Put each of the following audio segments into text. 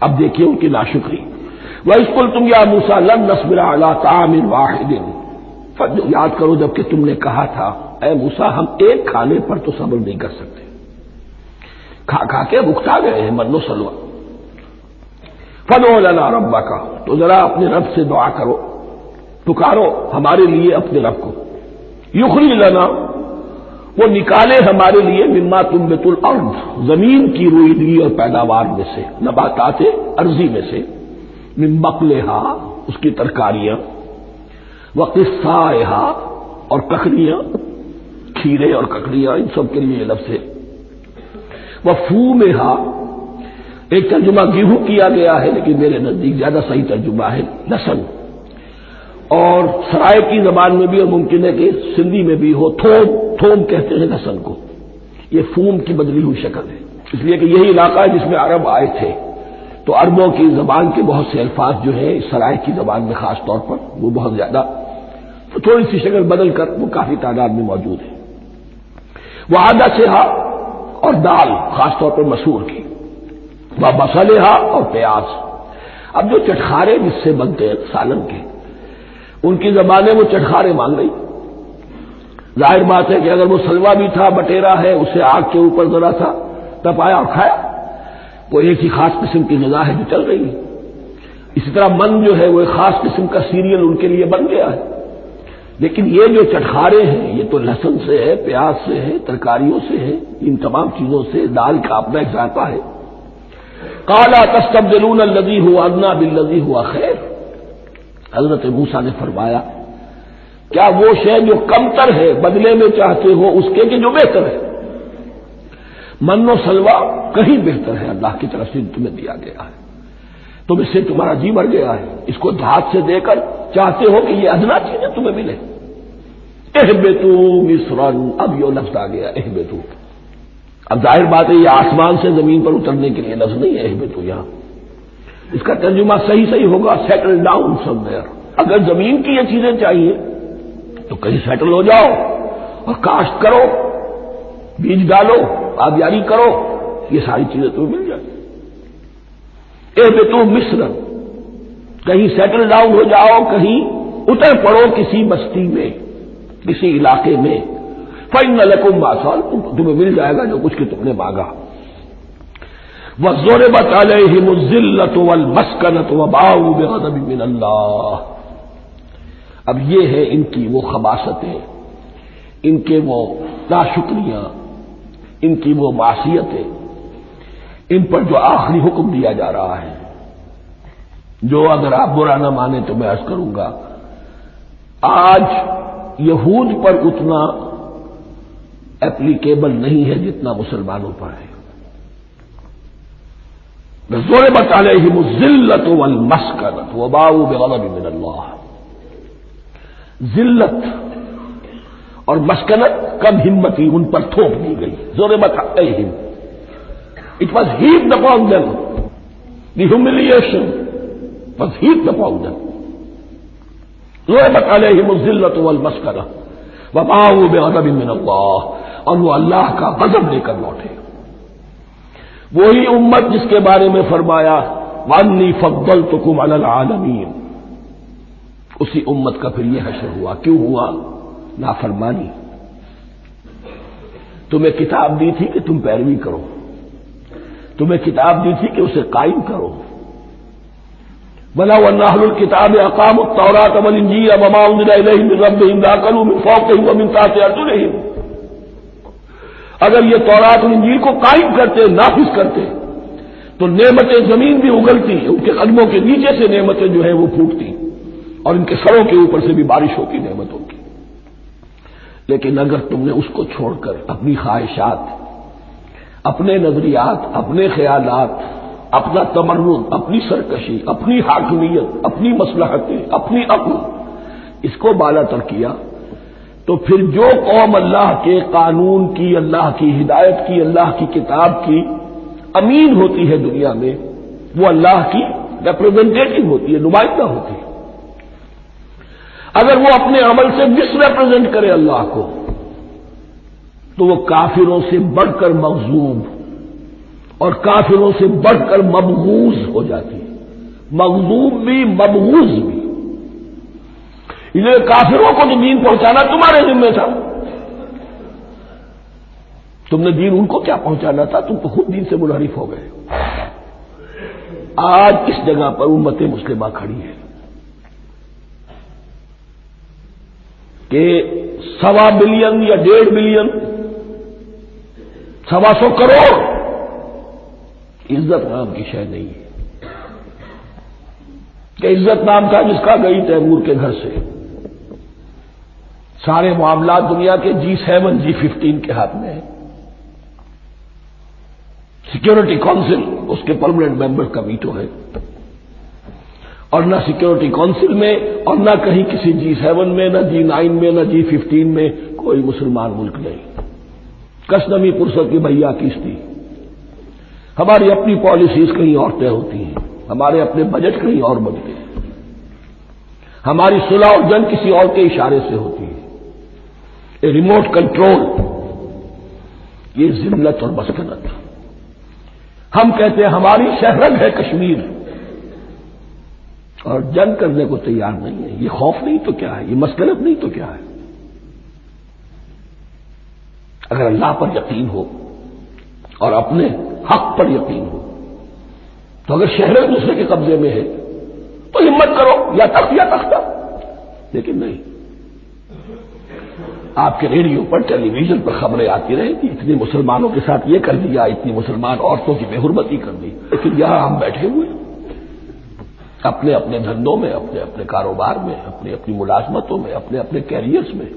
اب دیکھیے ان کی ناشکری. وَإِذْ قُلْتُمْ يَا مُوسَىٰ لَن نَّصْبِرَ عَلَىٰ طَعَامٍ وَاحِدٍ، یاد کرو جب کہ تم نے کہا تھا اے موسیٰ ہم ایک کھانے پر تو صبر نہیں کر سکتے، کھا کھا کے بکھتا گئے ہیں من و سلوى. فَادْعُ لَنَا رَبَّكَ، تو ذرا اپنے رب سے دعا کرو، پکارو ہمارے لیے اپنے رب کو. یخرج لنا، وہ نکالے ہمارے لیے مما تنبت الارض، زمین کی روئیدگی اور پیداوار میں سے، نباتات ارضی میں سے، من بقلہا اس کی ترکاریاں، وقثائہا اور ککڑیاں، کھیرے اور ککڑیاں ان سب کے لیے یہ لفظ ہے. وفومہا، ایک ترجمہ گیہوں کیا گیا ہے لیکن میرے نزدیک زیادہ صحیح ترجمہ ہے لہسن، اور سرائے کی زبان میں بھی اور ممکن ہے کہ سندھی میں بھی ہو تھوم، تھوم کہتے ہیں لہسن کو. یہ فوم کی بدلی ہوئی شکل ہے، اس لیے کہ یہی علاقہ ہے جس میں عرب آئے تھے، تو عربوں کی زبان کے بہت سے الفاظ جو ہیں اس سرائے کی زبان میں خاص طور پر وہ بہت زیادہ تھوڑی سی شکل بدل کر وہ کافی تعداد میں موجود ہے. وہ عدسہا اور دال خاص طور پر مسور کی، وہ بصلہا اور پیاز. اب جو چٹخارے جس سے بنتے ہیں سالن کے، ان کی زبانیں وہ چٹخارے مان گئی. ظاہر بات ہے کہ اگر وہ سلوا بھی تھا، بٹیرا ہے، اسے آگ کے اوپر ذرا تھا تپایا اور کھایا، وہ ایک ہی خاص قسم کی غذا ہے جو چل رہی ہے. اسی طرح من جو ہے وہ ایک خاص قسم کا سیریل ان کے لیے بن گیا ہے. لیکن یہ جو چٹخارے ہیں یہ تو لہسن سے ہے، پیاز سے ہے، ترکاریوں سے ہے، ان تمام چیزوں سے، دال کا اپنا ایک ذائقہ ہے. قال تستبدلون الذي هو ادنى بالذي هو خير، حضرت موسیٰ نے فرمایا کیا وہ شے جو کمتر ہے بدلے میں چاہتے ہو اس کے کہ جو بہتر ہے. من و سلوا کہیں بہتر ہے، اللہ کی طرف سے تمہیں دیا گیا ہے، تم اس سے تمہارا جی بڑھ گیا ہے، اس کو دھات سے دے کر چاہتے ہو کہ یہ ادنا چیزیں تمہیں ملے. اہبطوا مصرا، اب یہ لفظ آ گیا اہبطوا. اب ظاہر بات ہے یہ آسمان سے زمین پر اترنے کے لیے لفظ نہیں ہے اہبطوا، یہاں اس کا ترجمہ صحیح ہوگا سیٹل ڈاؤن سم ویئر. اگر زمین کی یہ چیزیں چاہیے تو کہیں سیٹل ہو جاؤ اور کاشت کرو، بیج ڈالو، آبیاری کرو، یہ ساری چیزیں تمہیں مل جائیں. اہبطوا مصرا، کہیں سیٹل ڈاؤن ہو جاؤ، کہیں اتر پڑو کسی بستی میں، کسی علاقے میں. فإن لكم ما سألتم، تمہیں مل جائے گا جو کچھ کہ تم نے مانگا. وَضُرِبَتْ عَلَيْهِمُ الذِّلَّةُ وَالْمَسْكَنَةُ وَبَاءُوا بِغَضَبٍ مِّنَ اللَّهِ. اب یہ ہے ان کی وہ خباثتیں، ان کے وہ ناشکریاں، ان کی وہ معصیتیں، ان پر جو آخری حکم دیا جا رہا ہے، جو اگر آپ برا نہ مانیں تو میں عرض کروں گا آج یہود پر اتنا ایپلیکیبل نہیں ہے جتنا مسلمانوں پر ہے. ضربت علیہم الذلۃ والمسکنۃ وباؤوا بغضب من اللہ. ذلت اور مسکنت کم ہمتی ان پر تھوپ دی گئی. ضربت علیہم، it was heaped upon them, the humiliation was heaped upon them. ضربت علیہم الذلۃ والمسکنۃ وباؤوا بغضب من اللہ، اور وہ اللہ کا غضب لے کر لوٹے. وہی امت جس کے بارے میں فرمایا وَأَنِّي فَضَّلْتُكُمْ عَلَى الْعَالَمِينَ، اسی امت کا پھر یہ حشر ہوا. کیوں ہوا؟ نافرمانی. تمہیں کتاب دی تھی کہ تم پیروی کرو، تمہیں کتاب دی تھی کہ اسے قائم کرو. وَلَوْ أَنَّ أَهْلَ الْكِتَابِ أَقَامُوا التَّوْرَاةَ وَالْإِنْجِيلَ وَمَا أُنزِلَ إِلَيْهِم مِّن رَّبِّهِمْ لَأَكَلُوا مِن فَوْقِهِمْ وَمِن تَحْتِ أَرْجُلِهِمْ. اگر یہ تورات اور انجیل کو قائم کرتے، نافذ کرتے، تو نعمتیں زمین بھی اگلتی، ان کے قدموں کے نیچے سے نعمتیں جو ہیں وہ پھوٹتی، اور ان کے سروں کے اوپر سے بھی بارش ہوتی نعمتوں کی. لیکن اگر تم نے اس کو چھوڑ کر اپنی خواہشات، اپنے نظریات، اپنے خیالات، اپنا تمرد، اپنی سرکشی، اپنی حاکمیت، اپنی مصلحتیں، اپنی عقل، اس کو بالا تر کیا، تو پھر جو قوم اللہ کے قانون کی، اللہ کی ہدایت کی، اللہ کی کتاب کی امین ہوتی ہے دنیا میں، وہ اللہ کی ریپرزینٹیٹو ہوتی ہے، نمائندہ ہوتی ہے. اگر وہ اپنے عمل سے مس ریپرزینٹ کرے اللہ کو، تو وہ کافروں سے بڑھ کر مغضوب اور کافروں سے بڑھ کر مبغوض ہو جاتی ہے، مغضوب بھی مبغوض بھی۔ یہ کافروں کو تو دین پہنچانا تمہارے ذمہ تھا، تم نے دین ان کو کیا پہنچانا تھا، تم تو خود دین سے منحرف ہو گئے۔ آج اس جگہ پر امت مسلمہ کھڑی ہے کہ 1.25 بلین یا 1.5 بلین 125 کروڑ عزت نام کی شے نہیں ہے کہ عزت نام تھا جس کا گئی تیمور کے گھر سے، سارے معاملات دنیا کے G7 G15 کے ہاتھ میں ہیں، سیکورٹی کونسل اس کے پرماننٹ ممبر کا ویٹو ہے، اور نہ سیکورٹی کونسل میں اور نہ کہیں کسی G7 میں، نہ G9 میں، نہ G15 میں کوئی مسلمان ملک نہیں۔ کسنمی پرسد کی بھیا کیستی، ہماری اپنی پالیسیز کہیں اور طے ہوتی ہیں، ہمارے اپنے بجٹ کہیں اور بنتے ہیں، ہماری صلح اور جنگ کسی اور کے اشارے سے ہوتی ہے، ریموٹ کنٹرول، یہ ذلت اور مسکنت۔ ہم کہتے ہیں ہماری شہرت ہے کشمیر، اور جنگ کرنے کو تیار نہیں ہے۔ یہ خوف نہیں تو کیا ہے، یہ مسکنت نہیں تو کیا ہے؟ اگر اللہ پر یقین ہو اور اپنے حق پر یقین ہو تو اگر شہر دوسرے کے قبضے میں ہے تو ہمت کرو، یا تخت یا تختہ، لیکن نہیں۔ آپ کے ریڈیو پر ٹیلی ویژن پر خبریں آتی رہیں کہ اتنے مسلمانوں کے ساتھ یہ کر دیا، اتنی مسلمان عورتوں کی بے حرمتی کر دی، لیکن یہاں ہم بیٹھے ہوئے اپنے اپنے دھندوں میں، اپنے اپنے کاروبار میں، اپنی اپنی ملازمتوں میں، اپنے اپنے کیریئرز میں،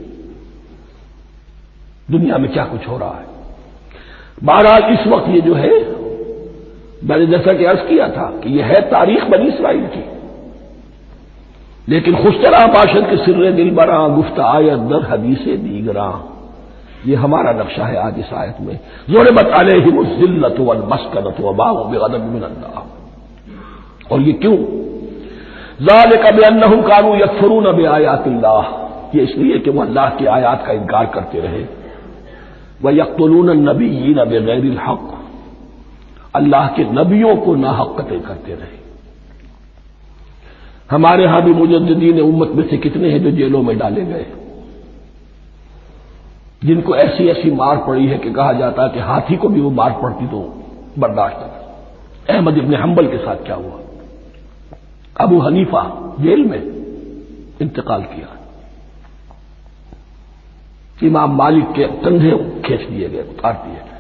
دنیا میں کیا کچھ ہو رہا ہے۔ بہرحال اس وقت یہ جو ہے، میں نے جیسا کہ عرض کیا تھا کہ یہ ہے تاریخ بنی اسرائیل کی، لیکن خوشترا باشد کے سر دل براں گفت آیت در حدیث دیگراں، یہ ہمارا نقشہ ہے آج اس آیت میں۔ ضربت علیہم الذلۃ والمسکنۃ وباءوا بغضب من اللہ، اور یہ کیوں؟ ذالک بانہم کانوا یکفرون بآیات اللہ، یہ اس لیے کہ وہ اللہ کی آیات کا انکار کرتے رہے، وَيَقْتُلُونَ النَّبِيِّينَ بِغَيْرِ الْحَقِّ، اللہ کے نبیوں کو ناحق قتل کرتے رہے۔ ہمارے ہاں بھی مجددین امت میں سے کتنے ہیں جو جیلوں میں ڈالے گئے، جن کو ایسی ایسی مار پڑی ہے کہ کہا جاتا ہے کہ ہاتھی کو بھی وہ مار پڑتی تو برداشت نہ۔ احمد ابن حنبل کے ساتھ کیا ہوا؟ ابو حنیفہ جیل میں انتقال کیا، امام مالک کے کندھے کھینچ دیے گئے، اتار دیے گئے،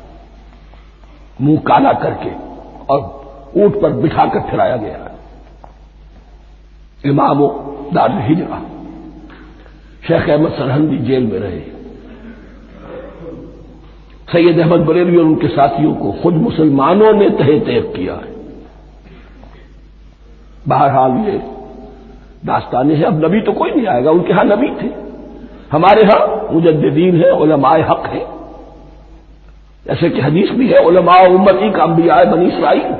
منہ کالا کر کے اور اونٹ پر بٹھا کر پھرایا گیا۔ امام دار الہجرہ شیخ احمد سرہندی جیل میں رہے، سید احمد بریلوی اور ان کے ساتھیوں کو خود مسلمانوں نے تہہ تیغ کیا ہے۔ بہرحال یہ داستانیں ہیں، اب نبی تو کوئی نہیں آئے گا، ان کے ہاں نبی تھے، ہمارے ہاں مجددین ہیں، علماء حق ہیں، جیسے کہ حدیث بھی ہے علماء امتی کا انبیاء بنی اسرائیل،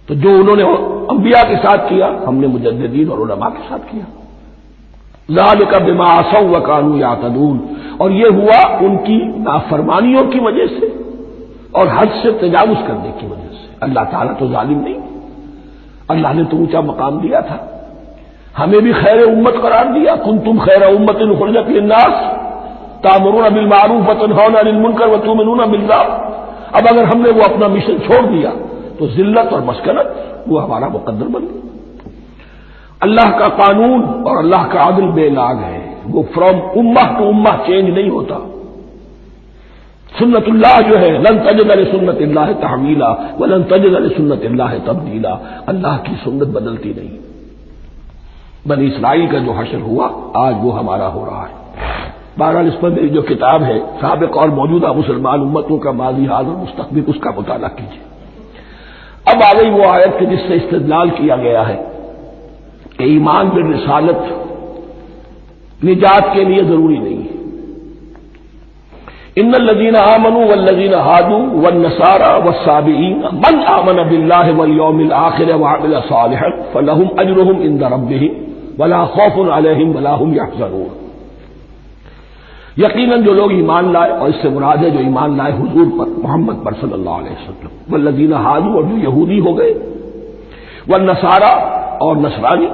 تو جو انہوں نے انبیاء کے ساتھ کیا ہم نے مجددین اور علماء کے ساتھ کیا۔ ذالک بما عصوا وکانوا یعتدون، اور یہ ہوا ان کی نافرمانیوں کی وجہ سے اور حد سے تجاوز کرنے کی وجہ سے۔ اللہ تعالیٰ تو ظالم نہیں، اللہ نے تو اونچا مقام دیا تھا، ہمیں بھی خیر امت قرار دیا، کنتم خیر امت اخرجت للناس تأمرون بالمعروف وتنہون عن المنکر وتؤمنون باللہ۔ اب اگر ہم نے وہ اپنا مشن چھوڑ دیا تو ذلت اور مسکنت وہ ہمارا مقدر بن گئی۔ اللہ کا قانون اور اللہ کا عدل بے لاگ ہے، وہ فرام امہ ٹو امہ چینج نہیں ہوتا۔ سنت اللہ جو ہے لن تجد لسنت اللہ تحویلا ولن تجد لسنت اللہ تبدیلا، اللہ کی سنت بدلتی نہیں۔ بنی اسرائیل کا جو حشر ہوا آج وہ ہمارا ہو رہا ہے۔ بہرحال اس پر میری جو کتاب ہے سابق اور موجودہ مسلمان امتوں کا ماضی حال اور مستقبل، اس کا مطالعہ کیجیے۔ اب آ گئی وہ آیت کہ جس سے استدلال کیا گیا ہے کہ ایمان بالرسالت نجات کے لیے ضروری نہیں ہے۔ ان الذین آمنوا والذین ہادوا والنصارى والصابئین من آمن باللہ والیوم الآخر وعمل صالحا فلہم اجرہم عند ربہم ولا خوف علیہم ولا هم یحزنون۔ یقیناً جو لوگ ایمان لائے، اور اس سے مراد ہے جو ایمان لائے حضور پر، محمد پر صلی اللہ علیہ وسلم، والذین ہادوا، اور جو یہودی ہو گئے، والنصارى اور نصرانی،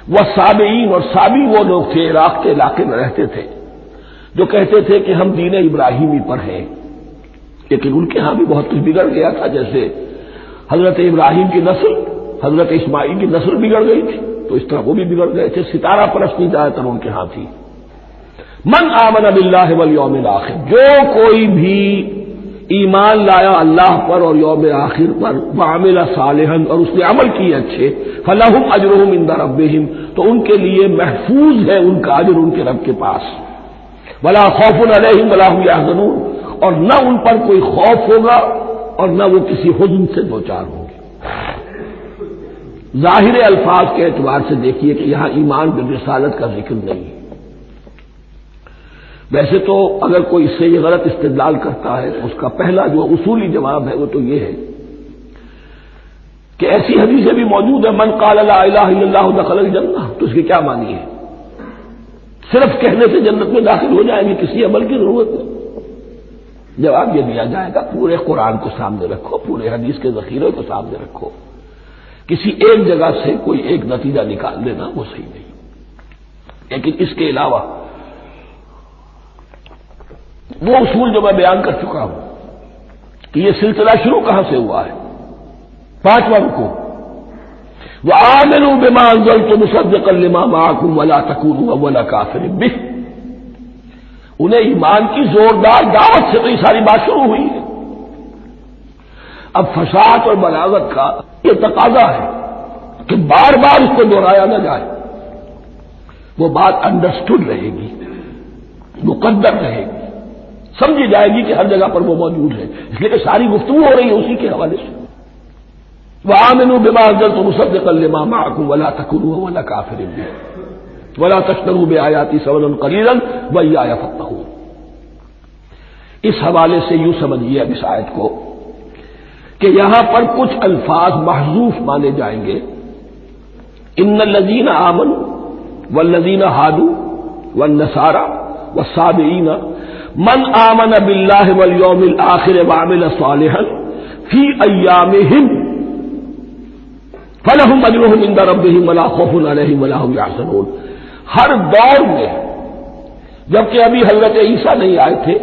والصابئین، اور صابی وہ لوگ تھے عراق کے علاقے میں رہتے تھے جو کہتے تھے کہ ہم دین ابراہیمی پر ہیں، لیکن ان کے ہاں بھی بہت کچھ بگڑ گیا تھا، جیسے حضرت ابراہیم کی نسل، حضرت اسماعیل کی نسل بگڑ گئی تھی، تو اس طرح وہ بھی بگڑ گئے تھے، ستارہ پرستی زیادہ تر ان کے ہاں تھی۔ من آمن باللہ والیوم الآخر، جو کوئی بھی ایمان لایا اللہ پر اور یوم آخر پر، وعمل صالحا، اور اس نے عمل کیے اچھے، فلہم اجرہم عند ربہم، تو ان کے لیے محفوظ ہے ان کا اجر ان کے رب کے پاس، ولا خوف علیہم ولا هم یحزنون، اور نہ ان پر کوئی خوف ہوگا اور نہ وہ کسی حزن سے دوچار ہوں گے۔ ظاہر الفاظ کے اعتبار سے دیکھیے کہ یہاں ایمان بالرسالت کا ذکر نہیں ہے۔ ویسے تو اگر کوئی اس سے یہ غلط استدلال کرتا ہے، اس کا پہلا جو اصولی جواب ہے وہ تو یہ ہے کہ ایسی حدیثیں بھی موجود ہیں، من قال لا الہ الا اللہ دخل الجنہ، تو اس کے کیا معنی ہے؟ صرف کہنے سے جنت میں داخل ہو جائیں گے، کسی عمل کی ضرورت نہیں؟ جواب یہ دیا جائے گا، پورے قرآن کو سامنے رکھو، پورے حدیث کے ذخیرے کو سامنے رکھو، کسی ایک جگہ سے کوئی ایک نتیجہ نکال لینا وہ صحیح نہیں، لیکن اس کے علاوہ وہ اصول جو میں بیان کر چکا ہوں کہ یہ سلسلہ شروع کہاں سے ہوا ہے، 5واں رکوع، وآمنوا بما انزلت مصدقا لما معكم ولا تكونوا اول كافر به، انہیں ایمان کی زوردار دعوت سے تو یہ ساری بات شروع ہوئی ہے۔ اب فصاحت اور بلاغت کا یہ تقاضا ہے کہ بار بار اس کو دہرایا نہ جائے، وہ بات انڈرسٹوڈ رہے گی، مقدر رہے گی، سمجھی جائے گی کہ ہر جگہ پر وہ موجود ہے، اس لیے کہ ساری گفتگو ہو رہی ہے اسی کے حوالے سے۔ وآمنوا بما انزلت مصدقا لما معكم ولا تكونوا اول كافر به ولا تشتروا بآياتي ثمنا قليلا وإياي فاتقون۔ اس حوالے سے یوں سمجھیے اب اس آیت کو کہ یہاں پر کچھ الفاظ محذوف مانے جائیں گے، ان الذين آمنوا والذين هادوا والنصارى والصابئين من آمن بالله واليوم الآخر وعمل صالحا في أيامهم فلهم اجرهم عند ربهم ولا خوف عليهم ولا هم يحزنون۔ ہر دور میں جبکہ ابھی حضرت عیسیٰ نہیں آئے تھے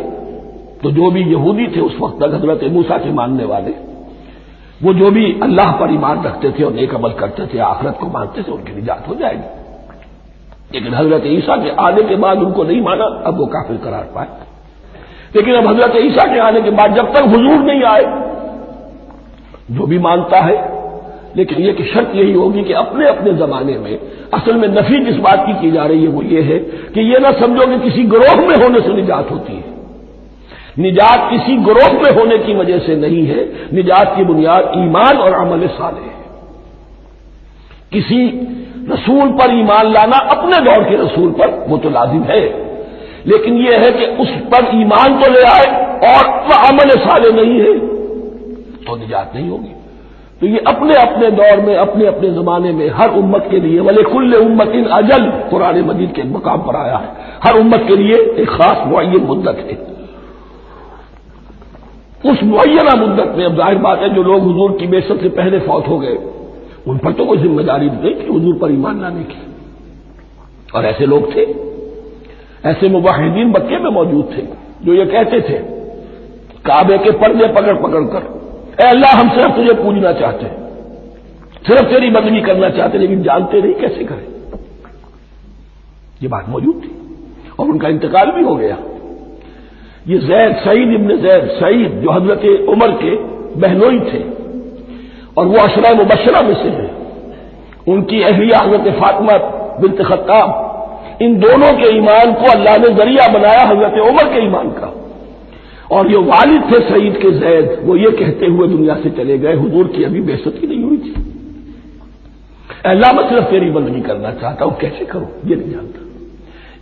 تو جو بھی یہودی تھے اس وقت تک، حضرت موسیٰ کے ماننے والے، وہ جو بھی اللہ پر ایمان رکھتے تھے اور نیک عمل کرتے تھے، آخرت کو مانتے تھے، ان کی نجات ہو جائے گی، لیکن حضرت عیسیٰ کے آنے کے بعد ان کو نہیں مانا، اب وہ کافر قرار پائے۔ لیکن اب حضرت عیسیٰ کے آنے کے بعد جب تک حضور نہیں آئے جو بھی مانتا ہے، لیکن یہ کہ شرط یہی ہوگی کہ اپنے اپنے زمانے میں، اصل میں نفی جس بات کی جا رہی ہے وہ یہ ہے کہ یہ نہ سمجھو کہ کسی گروہ میں ہونے سے نجات ہوتی ہے، نجات کسی گروہ میں ہونے کی وجہ سے نہیں ہے، نجات کی بنیاد ایمان اور عمل صالح ہے۔ کسی رسول پر ایمان لانا اپنے دور کے رسول پر وہ تو لازم ہے، لیکن یہ ہے کہ اس پر ایمان تو لے آئے اور وہ عمل صالح نہیں ہے تو نجات نہیں ہوگی۔ تو یہ اپنے اپنے دور میں، اپنے اپنے زمانے میں ہر امت کے لیے، وَلِكُلِّ أُمَّةٍ أَجَلٌ، قرآن مجید کے مقام پر آیا ہے، ہر امت کے لیے ایک خاص معین مدت ہے۔ اس معینہ مدت میں اب ظاہر بات ہے جو لوگ حضور کی بعثت سے پہلے فوت ہو گئے ان پر تو کوئی ذمہ داری نہیں کہ حضور پر ایمان لانے کی، اور ایسے لوگ تھے، ایسے موحدین مکے میں موجود تھے جو یہ کہتے تھے کعبے کے پردے پکڑ پکڑ کر، اے اللہ ہم صرف تجھے پوجنا چاہتے ہیں، صرف تیری بندگی کرنا چاہتے ہیں، لیکن جانتے نہیں کیسے کریں۔ یہ بات موجود تھی اور ان کا انتقال بھی ہو گیا۔ یہ زید، سعید ابن زید، سعید جو حضرت عمر کے بہنوئی تھے اور وہ عشرہ مبشرہ میں سے ہیں، ان کی اہلیہ حضرت فاطمہ بنت خطاب، ان دونوں کے ایمان کو اللہ نے ذریعہ بنایا حضرت عمر کے ایمان کا، اور یہ والد تھے سعید کے زید، وہ یہ کہتے ہوئے دنیا سے چلے گئے حضور کی ابھی بعثت ہی نہیں ہوئی تھی، اللہ میں صرف تیری بندگی کرنا چاہتا ہوں، کیسے کروں یہ نہیں جانتا۔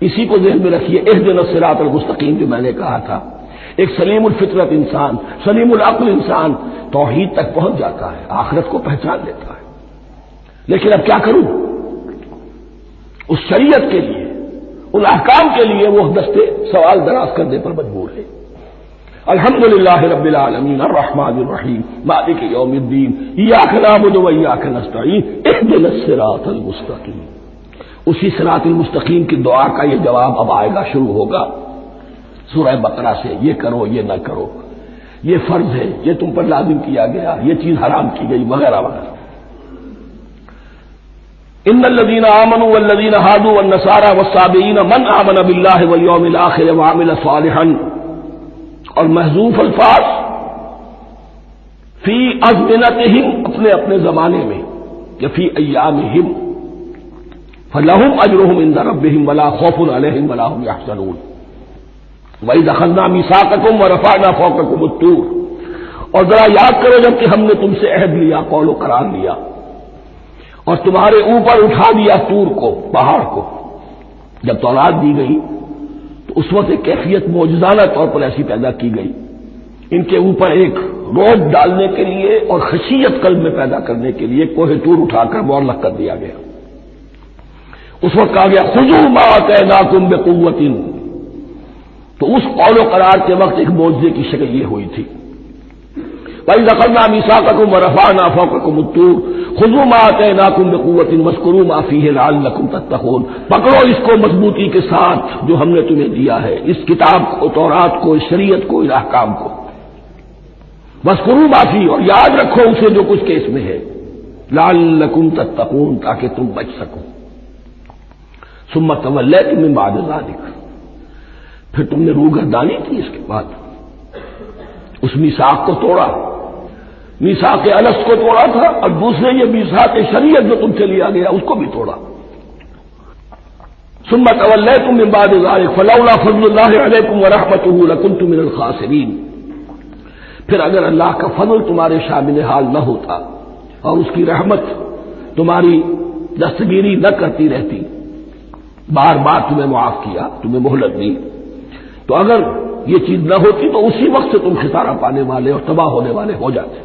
اسی کو ذہن میں رکھیے، اہدنا الصراط المستقیم جو میں نے کہا تھا، ایک سلیم الفطرت انسان، سلیم العقل انسان توحید تک پہنچ جاتا ہے، آخرت کو پہچان لیتا ہے، لیکن اب کیا کروں؟ اس شریعت کے لیے، ان احکام کے لیے وہ دستے سوال دراز کرنے پر مجبور ہے۔ الحمدللہ رب العالمین الرحمن الرحیم مالک یوم الدین ایاک نعبد و ایاک نستعین اہدنا الصراط المستقیم۔ اسی صراط المستقیم کی دعا کا یہ جواب اب آئے گا، شروع ہوگا سورہ بقرہ سے، یہ کرو یہ نہ کرو، یہ فرض ہے، یہ تم پر لازم کیا گیا، یہ چیز حرام کی گئی، وغیرہ وغیرہ۔ ان الذين آمنوا والذين هادوا والنصارى والصابئين من آمن بالله واليوم الآخر وعمل صالحا، اور محذوف الفاظ فی ازمنتہم، اپنے اپنے زمانے میں، یا فی ایامہم، فلہم اجرہم عند ربہم ولا خوف علیہم ولا هم يحزنون۔ وَإِذْ أَخَذْنَا مِيثَاقَكُمْ وَرَفَعْنَا فَوْقَكُمُ الطُّورَ، اور ذرا یاد کرو جب کہ ہم نے تم سے عہد لیا، قول و قرار لیا، اور تمہارے اوپر اٹھا دیا طور کو، پہاڑ کو۔ جب تورات دی گئی تو اس وقت ایک کیفیت معجزانہ طور پر ایسی پیدا کی گئی، ان کے اوپر ایک روب ڈالنے کے لیے اور خشیت قلب میں پیدا کرنے کے لیے کوہ طور اٹھا کر معلق کر دیا گیا۔ اس وقت کہا گیا خذوا ما آتیناکم بقوۃ، تو اس قول و قرار کے وقت ایک معجزے کی شکل یہ ہوئی تھی۔ وَإِذْ أَخَذْنَا مِيثَاقَكُمْ وَرَفَعْنَا فَوْقَكُمُ الطُّورَ خُذُوا مَا آتَيْنَاكُمْ بِقُوَّةٍ وَاذْكُرُوا مَا فِيهِ لَعَلَّكُمْ تَتَّقُونَ، پکڑو اس کو مضبوطی کے ساتھ جو ہم نے تمہیں دیا ہے، اس کتاب کو، تورات کو، اس شریعت کو، اس احکام کو۔ وَاذْكُرُوا مَا فِيهِ، اور یاد رکھو اسے جو کچھ کے اس میں ہے، لَعَلَّكُمْ تَتَّقُونَ، تاکہ تم بچ سکو۔ ثُمَّ تَوَلَّيْتُم مِّن بَعْدِ ذَلِكَ، پھر تم نے روگردانی کی اس کے بعد، اس میثاق کو توڑا، میثاق الست کو توڑا تھا، اور دوسرے یہ میثاق شریعت جو تم سے لیا گیا اس کو بھی توڑا۔ ثم تولیتم من بعد ذلک فلولا فضل اللہ علیکم ورحمتہ لکنتم من الخاسرین، پھر اگر اللہ کا فضل تمہارے شامل حال نہ ہوتا اور اس کی رحمت تمہاری دستگیری نہ کرتی رہتی، بار بار تمہیں معاف کیا، تمہیں مہلت دی، تو اگر یہ چیز نہ ہوتی تو اسی وقت سے تم خسارہ پانے والے اور تباہ ہونے والے ہو جاتے۔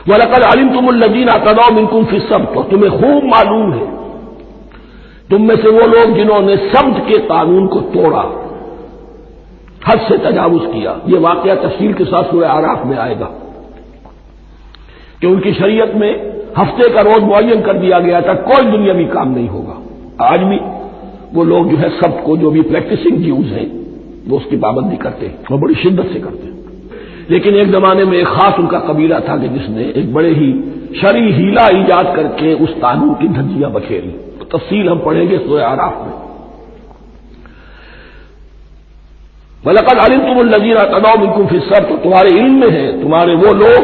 وَلَقَدْ عَلِمْتُمُ الَّذِينَ اعْتَدَوْا مِنكُمْ فِي السَّبْتِ، اور تمہیں خوب معلوم ہے تم میں سے وہ لوگ جنہوں نے سبت کے قانون کو توڑا، حد سے تجاوز کیا۔ یہ واقعہ تفصیل کے ساتھ سورہ اعراف میں آئے گا کہ ان کی شریعت میں ہفتے کا روز معین کر دیا گیا تھا، کوئی دنیاوی کام نہیں ہوگا۔ آج بھی وہ لوگ جو ہے سبت کو، جو بھی پریکٹسنگ جیوز ہیں، وہ اس کی پابندی کرتے ہیں اور بڑی شدت سے کرتے ہیں۔ لیکن ایک زمانے میں ایک خاص ان کا قبیلہ تھا کہ جس نے ایک بڑے ہی شرعی ہیلا ایجاد کر کے اس قانون کی دھجیاں بکھیری، تو تفصیل ہم پڑھیں گے سورہ اعراف میں۔ وَلَقَدْ عَلِمْتُمُ الَّذِينَ اعْتَدَوْا مِنكُمْ فِي السَّبْتِ، تو تمہارے علم میں ہے تمہارے وہ لوگ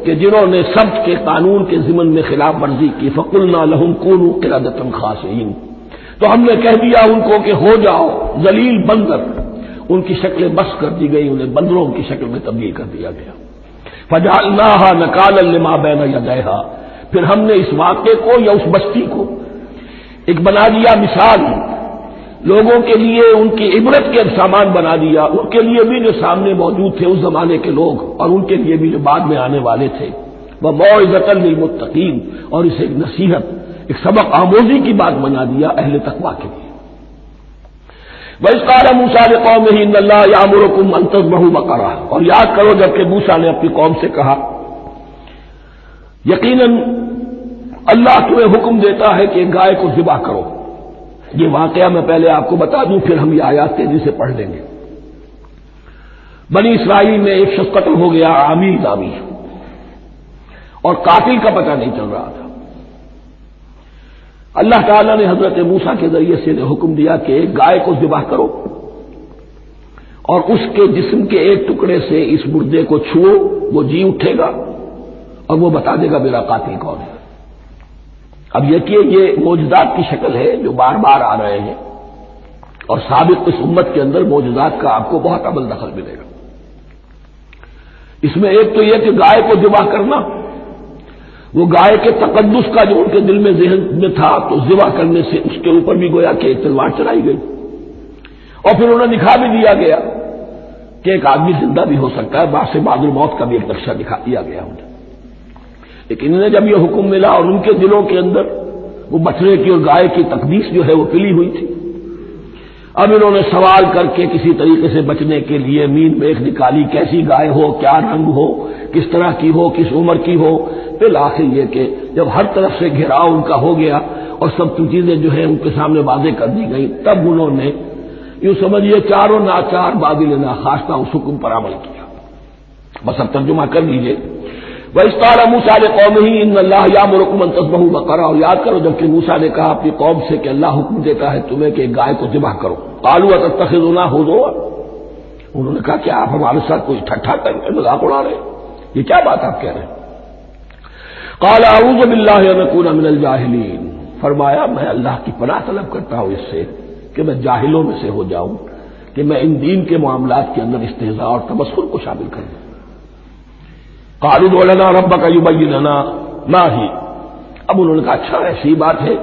کہ جنہوں نے سبت کے قانون کے ضمن میں خلاف ورزی کی، فَقُلْنَا لَهُمْ كُونُوا قِرَدَةً خَاسِئِينَ، تو ہم نے کہہ دیا ان کو کہ ہو جاؤ ذلیل بندر، ان کی شکلیں بس کر دی گئی، انہیں بندروں کی شکل میں تبدیل کر دیا گیا۔ فَجَعَلْنَاهَا نَكَالًا لِمَا بَيْنَ يَدَيْهَا، پھر ہم نے اس واقعے کو یا اس بستی کو ایک بنا دیا مثال، لوگوں کے لیے ان کی عبرت کے سامان بنا دیا، ان کے لیے بھی جو سامنے موجود تھے اس زمانے کے لوگ، اور ان کے لیے بھی جو بعد میں آنے والے تھے، وَمَوْعِظَةً لِّلْمُتَّقِينَ، اور اسے ایک نصیحت، ایک سبق آموزی کی بات بنا دیا اہل تقویٰ کے لیے۔ وَإِذْ قَالَ مُوسَىٰ لِقَوْمِهِ إِنَّ اللَّهَ يَأْمُرُكُمْ أَن تَذْبَحُوا بَقَرَةً، اور یاد کرو جب کہ موسیٰ نے اپنی قوم سے کہا یقیناً اللہ تمہیں حکم دیتا ہے کہ گائے کو ذبح کرو۔ یہ واقعہ میں پہلے آپ کو بتا دوں، پھر ہم یہ آیات تیزی سے پڑھ لیں گے۔ بنی اسرائیل میں ایک شخص قتل ہو گیا، عامر نامی، اور قاتل کا پتہ نہیں چل رہا تھا۔ اللہ تعالیٰ نے حضرت موسیٰ کے ذریعے سے حکم دیا کہ ایک گائے کو ذبح کرو اور اس کے جسم کے ایک ٹکڑے سے اس مردے کو چھوؤ، وہ جی اٹھے گا اور وہ بتا دے گا میرا قاتل کون ہے۔ اب یہ کہ یہ معجزات کی شکل ہے جو بار بار آ رہے ہیں، اور سابق اس امت کے اندر معجزات کا آپ کو بہت عمل دخل ملے گا۔ اس میں ایک تو یہ کہ گائے کو ذبح کرنا، وہ گائے کے تقدس کا جو ان کے دل میں ذہن میں تھا، تو ذبح کرنے سے اس کے اوپر بھی گویا کہ ایک تلوار چلائی گئی، اور پھر انہیں دکھا بھی دیا گیا کہ ایک آدمی زندہ بھی ہو سکتا ہے، بعد سے بعد الموت کا بھی ایک نقشہ دکھا دیا گیا انہیں۔ لیکن انہیں جب یہ حکم ملا اور ان کے دلوں کے اندر وہ بچڑے کی اور گائے کی تقدیس جو ہے وہ پلی ہوئی تھی، اب انہوں نے سوال کر کے کسی طریقے سے بچنے کے لیے مین میخ نکالی، کیسی گائے ہو، کیا رنگ ہو، کس طرح کی ہو، کس عمر کی ہو۔ بالآخر یہ کہ جب ہر طرف سے گھیراؤ ان کا ہو گیا اور سب چیزیں جو ہیں ان کے سامنے واضح کر دی گئی، تب انہوں نے یوں سمجھیے چاروں ناچار بادل ناخواستہ اس حکم پر عمل کیا۔ بس اب ترجمہ کر لیجیے۔ وَإِذْ قَالَ مُوسَىٰ لِقَوْمِهِ إِنَّ اللَّهَ يَأْمُرُكُمْ أَن تَذْبَحُوا بَقَرَةً، اور یاد کرو جب کہ موسیٰ نے کہا اپنی قوم سے کہ اللہ حکم دیتا ہے تمہیں کہ ایک گائے کو ذبح کرو۔ قَالُوا أَتَتَّخِذُنَا هُزُوًا، انہوں نے کہا کہ آپ ہمارے ساتھ کوئی ٹھٹھا کر کے مذاق اڑا رہے ہیں، یہ کیا بات آپ کہہ رہے ہیں؟ قَالَ أَعُوذُ بِاللَّهِ أَنْ أَكُونَ مِنَ الْجَاهِلِينَ، فرمایا میں اللہ کی پناہ طلب کرتا ہوں اس سے کہ میں جاہلوں میں سے ہو جاؤں، کہ میں ان دین کے معاملات کے اندر استہزاء اور تمسخر کو شامل کر دوں۔ قالوا ادع لنا ربك يبين لنا ما هي، اب انہوں نے کہا اچھا ایسی بات ہے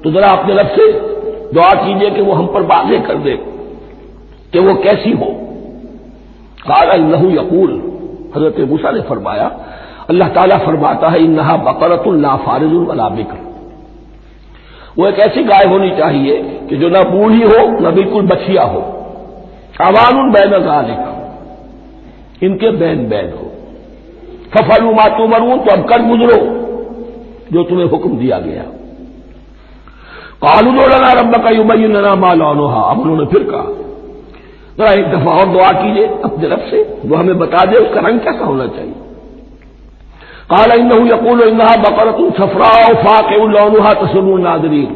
تو ذرا اپنے رب سے دعا کیجئے کہ وہ ہم پر واضح کر دے کہ وہ کیسی ہو۔ قال انه يقول، حضرت موسیٰ نے فرمایا اللہ تعالیٰ فرماتا ہے انها بقرۃ لا فارض ولا بکر، وہ ایک ایسی گائے ہونی چاہیے کہ جو نہ بوڑھی ہو نہ بالکل بچیا ہو، اوان بین ذالک، ان کے بین بین ہو۔ فَفَعَلُوا مَا تُؤْمَرُونَ، تو اب کر گزرو جو تمہیں حکم دیا گیا۔ قَالُوا ادْعُ لَنَا رَبَّكَ يُبَيِّن لَّنَا مَا لَوْنُهَا، اب انہوں نے پھر کہا ذرا ایک دفعہ اور دعا کیجیے اپنے رب سے وہ ہمیں بتا دے اس کا رنگ کیسا ہونا چاہیے۔ قَالَ إِنَّهُ يَقُولُ إِنَّهَا بَقَرَةٌ صَفْرَاءُ فَاقِعٌ لَّوْنُهَا تَسُرُّ النَّاظِرِينَ،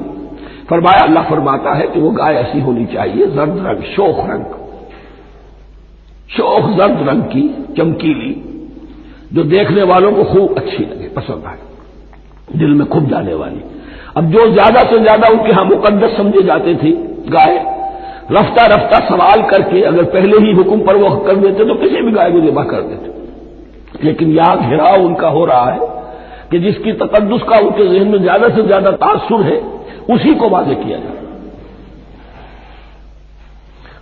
فرمایا اللہ فرماتا ہے کہ وہ گائے ایسی ہونی چاہیے زرد رنگ، شوخ رنگ، شوخ زرد رنگ کی، چمکیلی، جو دیکھنے والوں کو خوب اچھی لگے، پسند آئے، دل میں کھب جانے والی۔ اب جو زیادہ سے زیادہ ان کے ہاں مقدس سمجھے جاتے تھے گائے، رفتہ رفتہ سوال کر کے اگر پہلے ہی حکم پر وہ کر دیتے تو کسی بھی گائے کو ذبح کر دیتے، لیکن یہاں گھیراؤ ان کا ہو رہا ہے کہ جس کی تقدس کا ان کے ذہن میں زیادہ سے زیادہ تاثر ہے اسی کو واضح کیا جائے۔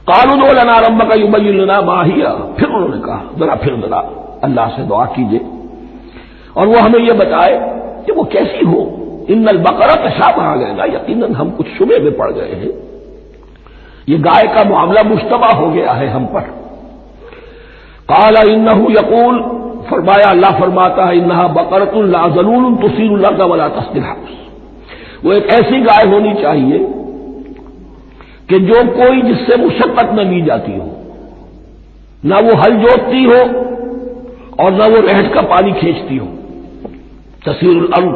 قالوا ادع لنا ربك يبين لنا ما هي، پھر انہوں نے کہا ذرا اللہ سے دعا کیجئے اور وہ ہمیں یہ بتائے کہ وہ کیسی ہو۔ ان البقرہ تشابہ علینا، یقیناً ہم کچھ شبے میں پڑ گئے ہیں، یہ گائے کا معاملہ مشتبہ ہو گیا ہے ہم پر۔ قال انه يقول، فرمایا اللہ فرماتا ہے انها بقرۃ لا ذلول تثير الارض ولا تسقي الحرث، وہ ایک ایسی گائے ہونی چاہیے کہ جو کوئی جس سے مشقت نہ لی جاتی ہو، نہ وہ ہل جوتتی ہو اور نہ وہ رہٹ کا پانی کھینچتی ہو۔ تسیر الارض،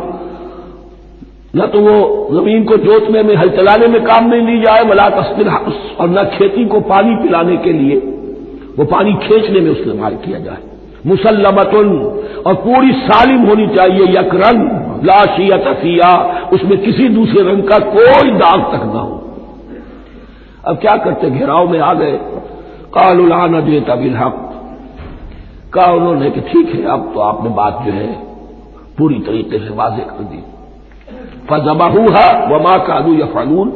نہ تو وہ زمین کو جوتنے میں ہل چلانے میں کام نہیں لی جائے، ولا تسقي الحرث، اور نہ کھیتی کو پانی پلانے کے لیے وہ پانی کھینچنے میں استعمال کیا جائے۔ مسلمۃ، اور پوری سالم ہونی چاہیے، یک رنگ، لا شیۃ فیہا، اس میں کسی دوسرے رنگ کا کوئی داغ تک نہ ہو۔ اب کیا کرتے، گھیراؤ میں آ گئے۔ قالوا الآن جئت بالحق، کہا انہوں نے کہ ٹھیک ہے اب تو آپ نے بات جو ہے پوری طریقے سے واضح کر دی۔ فذبحوها وما كانوا يفعلون،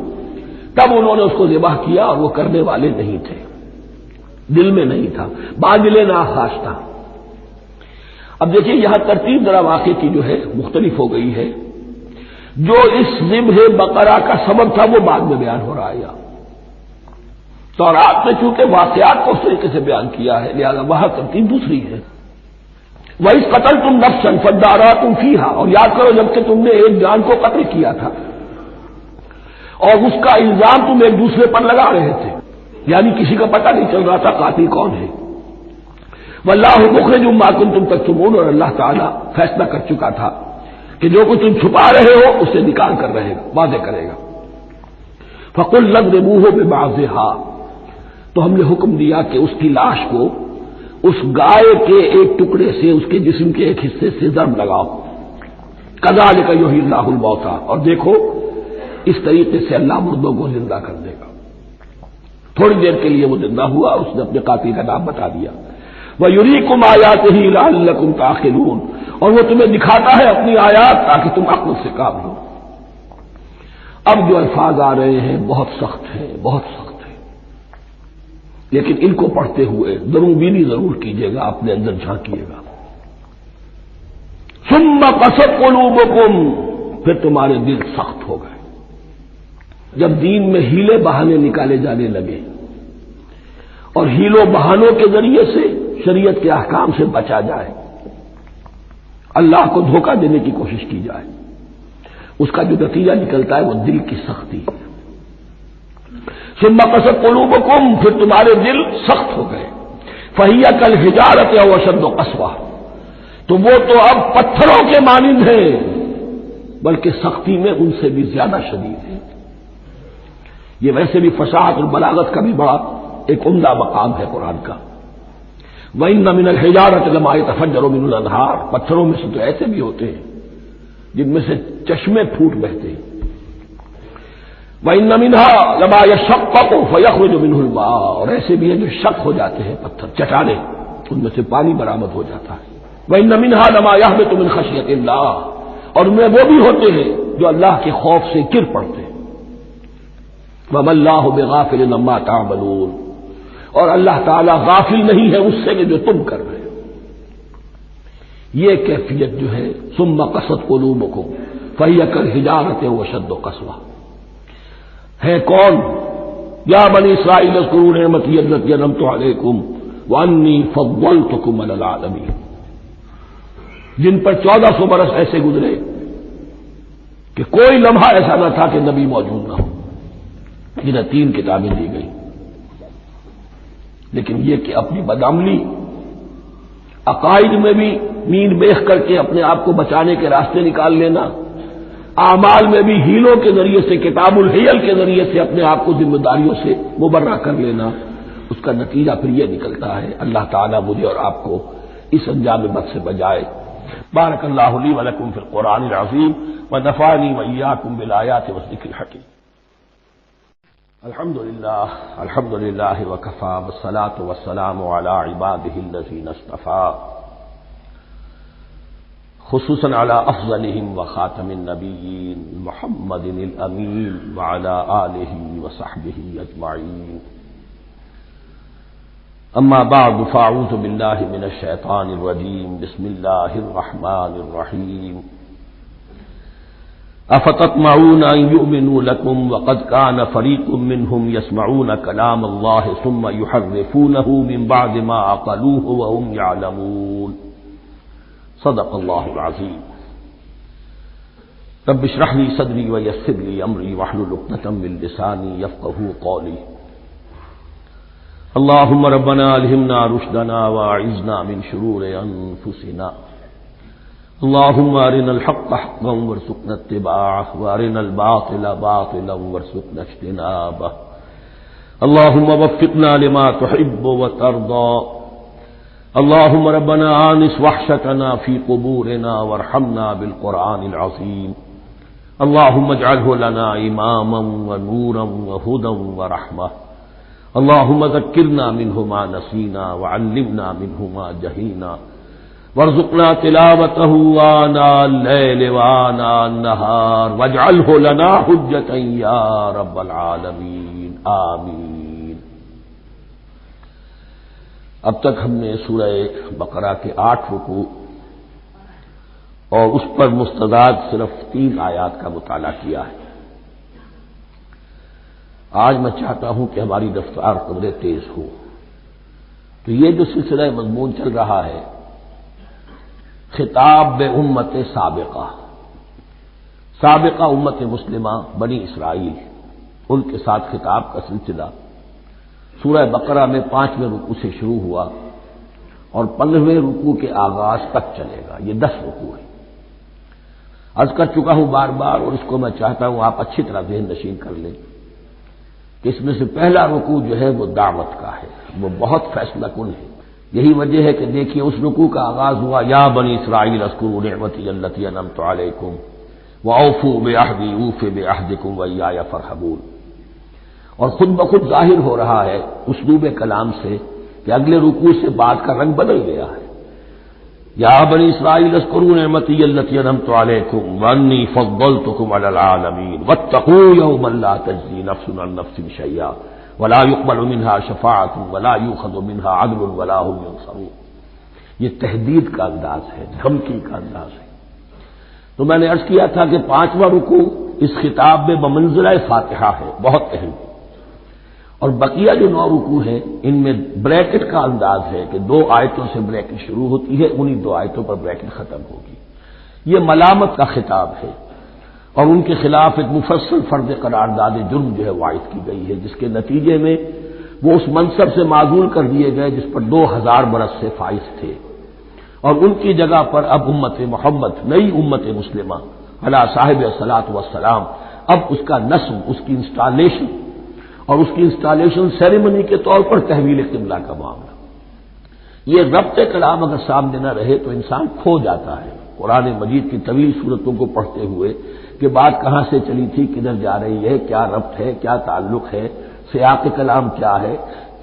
تب انہوں نے اس کو ذبح کیا اور وہ کرنے والے نہیں تھے، دل میں نہیں تھا، باطل ناخواستہ۔ اب دیکھیے یہاں ترتیب ذرا واقعے کی جو ہے مختلف ہو گئی ہے، جو اس ذبح بقرہ کا سبب تھا وہ بعد میں بیان ہو رہا ہے۔ تورات نے چونکہ واقعات کو اس طریقے سے بیان کیا ہے لہذا وہاں ترتیب دوسری ہے۔ وَإِذْ قَتَلْتُمْ نَفْسًا فَادَّارَأْتُمْ فِيهَا، اور یاد کرو جب کہ تم نے ایک جان کو قتل کیا تھا اور اس کا الزام تم ایک دوسرے پر لگا رہے تھے، یعنی کسی کا پتہ نہیں چل رہا تھا قاتل کون ہے۔ وَاللَّهُ مُخْرِجٌ مَا كُنتُمْ تَكْتُمُونَ، اور اللہ تعالیٰ فیصلہ کر چکا تھا کہ جو کچھ تم چھپا رہے ہو اسے نکال کر رہے گا، واضح کرے گا۔ فَقُلْ اضْرِبُوهُ بِبَعْضِهَا، تو ہم نے حکم دیا کہ اس کی لاش کو اس گائے کے ایک ٹکڑے سے، اس کے جسم کے ایک حصے سے ضرب لگاؤ۔ کذالک یحیی اللہ الموتیٰ، اور دیکھو اس طریقے سے اللہ مردوں کو زندہ کر دے گا۔ تھوڑی دیر کے لیے وہ زندہ ہوا، اس نے اپنے قاتل کا نام بتا دیا۔ وَیُریکُمْ آیاتہ لعلکم تعقلون، اور وہ تمہیں دکھاتا ہے اپنی آیات تاکہ تم عقل سے کام لو۔ اب جو الفاظ آ رہے ہیں بہت سخت ہیں، بہت سخت، لیکن ان کو پڑھتے ہوئے ضرور بینی ضرور کیجیے گا، اپنے اندر جھانکیے گا۔ ثم قست قلوبکم، پھر تمہارے دل سخت ہو گئے، جب دین میں ہیلے بہانے نکالے جانے لگے اور ہیلوں بہانوں کے ذریعے سے شریعت کے احکام سے بچا جائے، اللہ کو دھوکہ دینے کی کوشش کی جائے، اس کا جو نتیجہ نکلتا ہے وہ دل کی سختی ہے۔ ثم قست قلوبکم، پھر تمہارے دل سخت ہو گئے، فہی کالحجارۃ او اشد قسوہ، تو وہ تو اب پتھروں کے مانند ہیں بلکہ سختی میں ان سے بھی زیادہ شدید ہے۔ یہ ویسے بھی فصاحت اور بلاغت کا بھی بڑا ایک عمدہ مقام ہے قرآن کا۔ وَإِنَّ مِنَ الْحِجَارَةِ لَمَا يَتَفَجَّرُ مِنْهُ الْأَنْهَارُ، پتھروں میں سے تو ایسے بھی ہوتے ہیں جن میں سے چشمے پھوٹ بہتے ہیں۔ وَإِنَّ مِنْهَا لَمَا يَشَقَّقُ فَيَخْرُجُ مِنْهُ الْمَاءُ، اور ایسے بھی ہیں جو شق ہو جاتے ہیں، پتھر چٹانیں، ان میں سے پانی برآمد ہو جاتا ہے۔ وَإِنَّ مِنْهَا لَمَا يَهْبِطُ مِنْ خَشْيَةِ اللَّهِ، اور ان میں وہ بھی ہوتے ہیں جو اللہ کے خوف سے گر پڑتے ہیں۔ وَمَا اللَّهُ بِغَافِلٍ عَمَّا تَعْمَلُونَ، اور اللہ تعالیٰ غافل نہیں ہے اس سے کہ جو تم کر رہے ہو۔ یہ کیفیت جو ہے ثم قست قلوبکم فہی کالحجارۃ او اشد قسوہ، ہے کون؟ یا بنی اسرائیل اذکروا نعمتی التي انعمت علیکم وانی فضلتکم علی العالمین، جن پر 1400 برس ایسے گزرے کہ کوئی لمحہ ایسا نہ تھا کہ نبی موجود نہ ہو، جنہیں 3 کتابیں دی گئی، لیکن یہ کہ اپنی بدعملی، عقائد میں بھی مین بیخ کر کے اپنے آپ کو بچانے کے راستے نکال لینا، اعمال میں بھی ہیلوں کے ذریعے سے، کتاب الحیل کے ذریعے سے اپنے آپ کو ذمہ داریوں سے مبرہ کر لینا، اس کا نتیجہ پھر یہ نکلتا ہے۔ اللہ تعالیٰ مجھے اور آپ کو اس انجام بد سے بچائے۔ بارک اللہ لی و لکم فی القرآن العظیم ونفعنی وإیاکم بالآیات والذکر الحکیم۔ الحمد للہ وکفی والصلاة والسلام علی عبادہ الذین اصطفی، خصوصاً علی افضلہم وخاتم النبیین محمد الامین وعلی آلہ وصحبہ اجمعین۔ اما بعد فاعوذ باللہ من الشیطان الرجیم، بسم اللہ الرحمن الرحیم۔ افتطمعون ان يؤمنوا لكم وقد كان فريق منهم يسمعون كلام الله ثم يحرفونه من بعد ما عقلوه وهم يعلمون، صدق الله العظيم۔ رب اشرح لي صدري ويسر لي امري واحلل عقدة من لساني يفقهوا قولي۔ اللهم ربنا الهمنا رشدنا واعذنا من شرور انفسنا، اللهم ارنا الحق حقا وارزقنا اتباعه وارنا الباطل باطلا وارزقنا اجتنابه، اللهم وفقنا لما تحب وترضى، اللهم ربنا آنس وحشتنا في قبورنا وارحمنا بالقرآن العظيم، اللهم اجعله لنا إماما ونورا وهدى ورحمة، اللهم ذكرنا منه ما نسينا وعلمنا منه ما جهلنا، وارزقنا تلاوته آناء الليل وآناء النهار واجعله لنا حجة يا رب العالمين، آمین۔ اب تک ہم نے سورہ بقرہ کے 8 رکوع اور اس پر مستداد صرف 3 آیات کا مطالعہ کیا ہے۔ آج میں چاہتا ہوں کہ ہماری رفتار قدرے تیز ہو، تو یہ جو سلسلہ مضمون چل رہا ہے خطاب بے امت سابقہ امت مسلمہ بنی اسرائیل، ان کے ساتھ خطاب کا سلسلہ سورہ بقرہ میں 5ویں رکوع سے شروع ہوا اور 15ویں رکوع کے آغاز تک چلے گا۔ یہ 10 رکوع ہے، عرض کر چکا ہوں بار بار، اور اس کو میں چاہتا ہوں آپ اچھی طرح ذہن نشین کر لیں کہ اس میں سے پہلا رکوع جو ہے وہ دعوت کا ہے، وہ بہت فیصلہ کن ہے۔ یہی وجہ ہے کہ دیکھیے اس رکوع کا آغاز ہوا یا بنی اسرائیل اذکروا نعمتی التی انعمت علیکم واوفوا بعہدی اوف بعہدکم وایای فارہبون، اور خود بخود ظاہر ہو رہا ہے اسلوب کلام سے کہ اگلے رکوع سے بات کا رنگ بدل گیا ہے۔ یا بنی اسرائیل اذکروا نعمتی التی انعمت علیکم وانی فضلتکم علی العالمین واتقوا یوما لا تجزی نفس عن نفس شیئا ولا يقبل منها شفاعت ولا يؤخذ منها عدل ولا هم ينصرون۔ یہ تہدید کا انداز ہے، دھمکی کا انداز ہے۔ تو میں نے عرض کیا تھا کہ 5واں رکوع اس خطاب میں بمنزلہ فاتحہ ہے، بہت اہم۔ اور بقیہ جو 9 رکوع ہیں ان میں بریکٹ کا انداز ہے کہ 2 آیتوں سے بریکٹ شروع ہوتی ہے، انہی 2 آیتوں پر بریکٹ ختم ہوگی۔ یہ ملامت کا خطاب ہے اور ان کے خلاف ایک مفصل فرض قرارداد جرم جو ہے وائد کی گئی ہے، جس کے نتیجے میں وہ اس منصب سے معزول کر دیے گئے جس پر 2000 برس سے فائز تھے، اور ان کی جگہ پر اب امت محمد، نئی امت مسلمہ علی صاحب الصلاۃ والسلام، اب اس کا نصب، اس کی انسٹالیشن اور اس کی انسٹالیشن سیریمنی کے طور پر تحویل قبلہ کا معاملہ۔ یہ ربط کلام اگر سامنے نہ رہے تو انسان کھو جاتا ہے قرآن مجید کی طویل صورتوں کو پڑھتے ہوئے کہ بات کہاں سے چلی تھی، کدھر جا رہی ہے، کیا ربط ہے، کیا تعلق ہے، سیاق کلام کیا ہے۔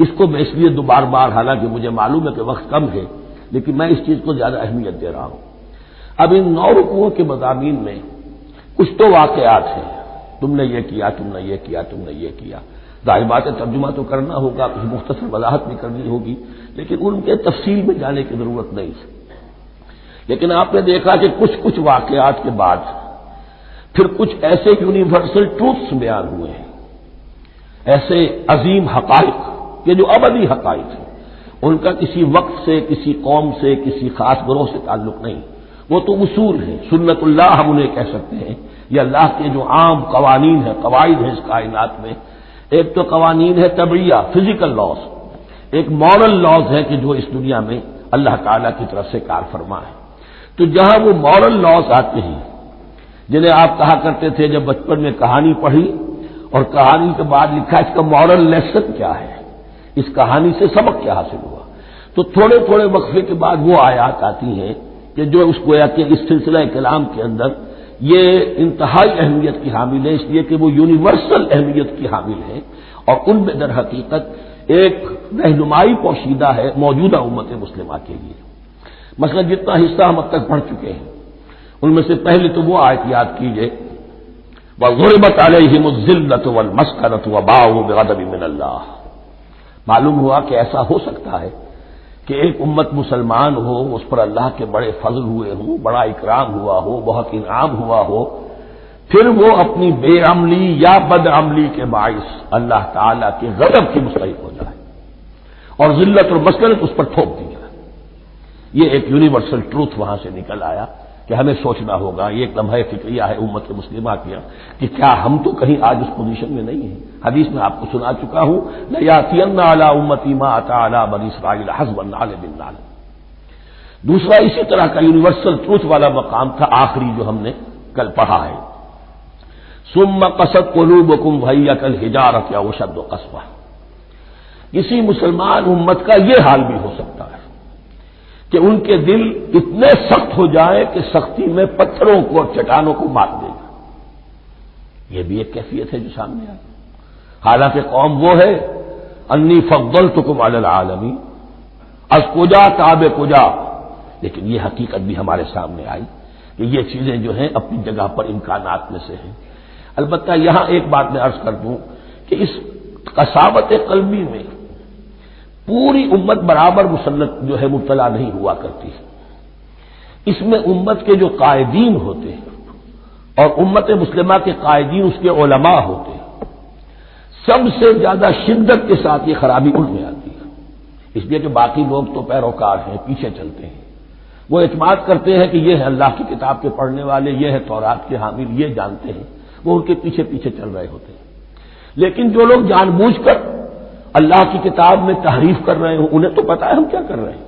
اس کو میں اس لیے بار حالانکہ مجھے معلوم ہے کہ وقت کم ہے لیکن میں اس چیز کو زیادہ اہمیت دے رہا ہوں۔ اب ان 9 رکوعوں کے مضامین میں کچھ تو واقعات ہیں، تم نے یہ کیا، تم نے یہ کیا، تم نے یہ کیا، ظاہر بات ہے ترجمہ تو کرنا ہوگا، کچھ مختصر وضاحت بھی کرنی ہوگی، لیکن ان کے تفصیل میں جانے کی ضرورت نہیں ہے۔ لیکن آپ نے دیکھا کہ کچھ واقعات کے بعد پھر کچھ ایسے یونیورسل ٹروتھس بیان ہوئے ہیں، ایسے عظیم حقائق کہ جو ابدی حقائق ہیں، ان کا کسی وقت سے، کسی قوم سے، کسی خاص گروہ سے تعلق نہیں، وہ تو اصول ہیں، سنت اللہ ہم انہیں کہہ سکتے ہیں، یہ اللہ کے جو عام قوانین ہیں، قواعد ہیں اس کائنات میں۔ ایک تو قوانین ہے طبعیہ، فزیکل لاز، ایک مورل لاز ہے کہ جو اس دنیا میں اللہ تعالیٰ کی طرف سے کار فرما ہے۔ تو جہاں وہ مورل لاز آتے ہیں جنہیں آپ کہا کرتے تھے جب بچپن میں کہانی پڑھی اور کہانی کے بعد لکھا اس کا مورل لیسن کیا ہے، اس کہانی سے سبق کیا حاصل ہوا، تو تھوڑے وقفے کے بعد وہ آیات آتی ہیں کہ جو اس گویا کہ اس سلسلہ کلام کے اندر یہ انتہائی اہمیت کی حامل ہے، اس لیے کہ وہ یونیورسل اہمیت کی حامل ہے، اور ان میں در حقیقت ایک رہنمائی پوشیدہ ہے موجودہ امت مسلمہ کے لیے۔ مثلا جتنا حصہ ہم اب تک پڑھ چکے ہیں ان میں سے پہلے تو وہ آیت یاد کیجیے، وَضُرِبَتْ عَلَيْهِمُ الذِّلَّةُ وَالْمَسْكَنَةُ وَبَاءُوا بِغَضَبٍ مِّنَ اللَّهِ۔ معلوم ہوا کہ ایسا ہو سکتا ہے کہ ایک امت مسلمان ہو، اس پر اللہ کے بڑے فضل ہوئے ہوں، بڑا اکرام ہوا ہو، بہت انعام ہوا ہو، پھر وہ اپنی بے عملی یا بد عملی کے باعث اللہ تعالی کے غضب کی مستحق ہو جائے اور ذلت اور مسکنت اس پر تھوپ دی جائے۔ یہ ایک یونیورسل ٹروتھ وہاں سے نکل آیا کہ ہمیں سوچنا ہوگا، یہ ایک لمحہ فکریہ ہے امت مسلمہ کیا کہ کیا ہم تو کہیں آج اس پوزیشن میں نہیں ہیں۔ حدیث میں آپ کو سنا چکا ہوں، لَيَأْتِيَنَّ عَلَىٰ أُمَّتِي مَا أَتَىٰ عَلَىٰ بَنِي إِسْرَائِيلَ حَسْبَ النَّعْلِ بِالنَّعْلِ۔ دوسرا اسی طرح کا یونیورسل ٹروتھ والا مقام تھا آخری جو ہم نے کل پڑھا ہے، ثُمَّ قَسَتْ قُلُوبُكُمْ وَهِيَ كَالْحِجَارَةِ أَوْ أَشَدُّ قَسْوَةً۔ کسی مسلمان امت کا یہ حال بھی ہو سکتا ہے کہ ان کے دل اتنے سخت ہو جائیں کہ سختی میں پتھروں کو اور چٹانوں کو مار دے گا۔ یہ بھی ایک کیفیت ہے جو سامنے آئی، حالانکہ قوم وہ ہے انی فضلتکم علی العالمین، از کجا تاب کجا، لیکن یہ حقیقت بھی ہمارے سامنے آئی کہ یہ چیزیں جو ہیں اپنی جگہ پر امکانات میں سے ہیں۔ البتہ یہاں ایک بات میں عرض کر دوں کہ اس قساوت قلبی میں پوری امت برابر مسلط جو ہے مبتلا نہیں ہوا کرتی ہے، اس میں امت کے جو قائدین ہوتے ہیں اور امت مسلمہ کے قائدین اس کے علماء ہوتے ہیں، سب سے زیادہ شدت کے ساتھ یہ خرابی ان میں آتی ہے، اس لیے کہ باقی لوگ تو پیروکار ہیں، پیچھے چلتے ہیں، وہ اعتماد کرتے ہیں کہ یہ ہے اللہ کی کتاب کے پڑھنے والے، یہ ہے تورات کے حامل، یہ جانتے ہیں، وہ ان کے پیچھے چل رہے ہوتے ہیں۔ لیکن جو لوگ جان بوجھ کر اللہ کی کتاب میں تحریف کر رہے ہوں انہیں تو پتا ہے ہم کیا کر رہے ہیں،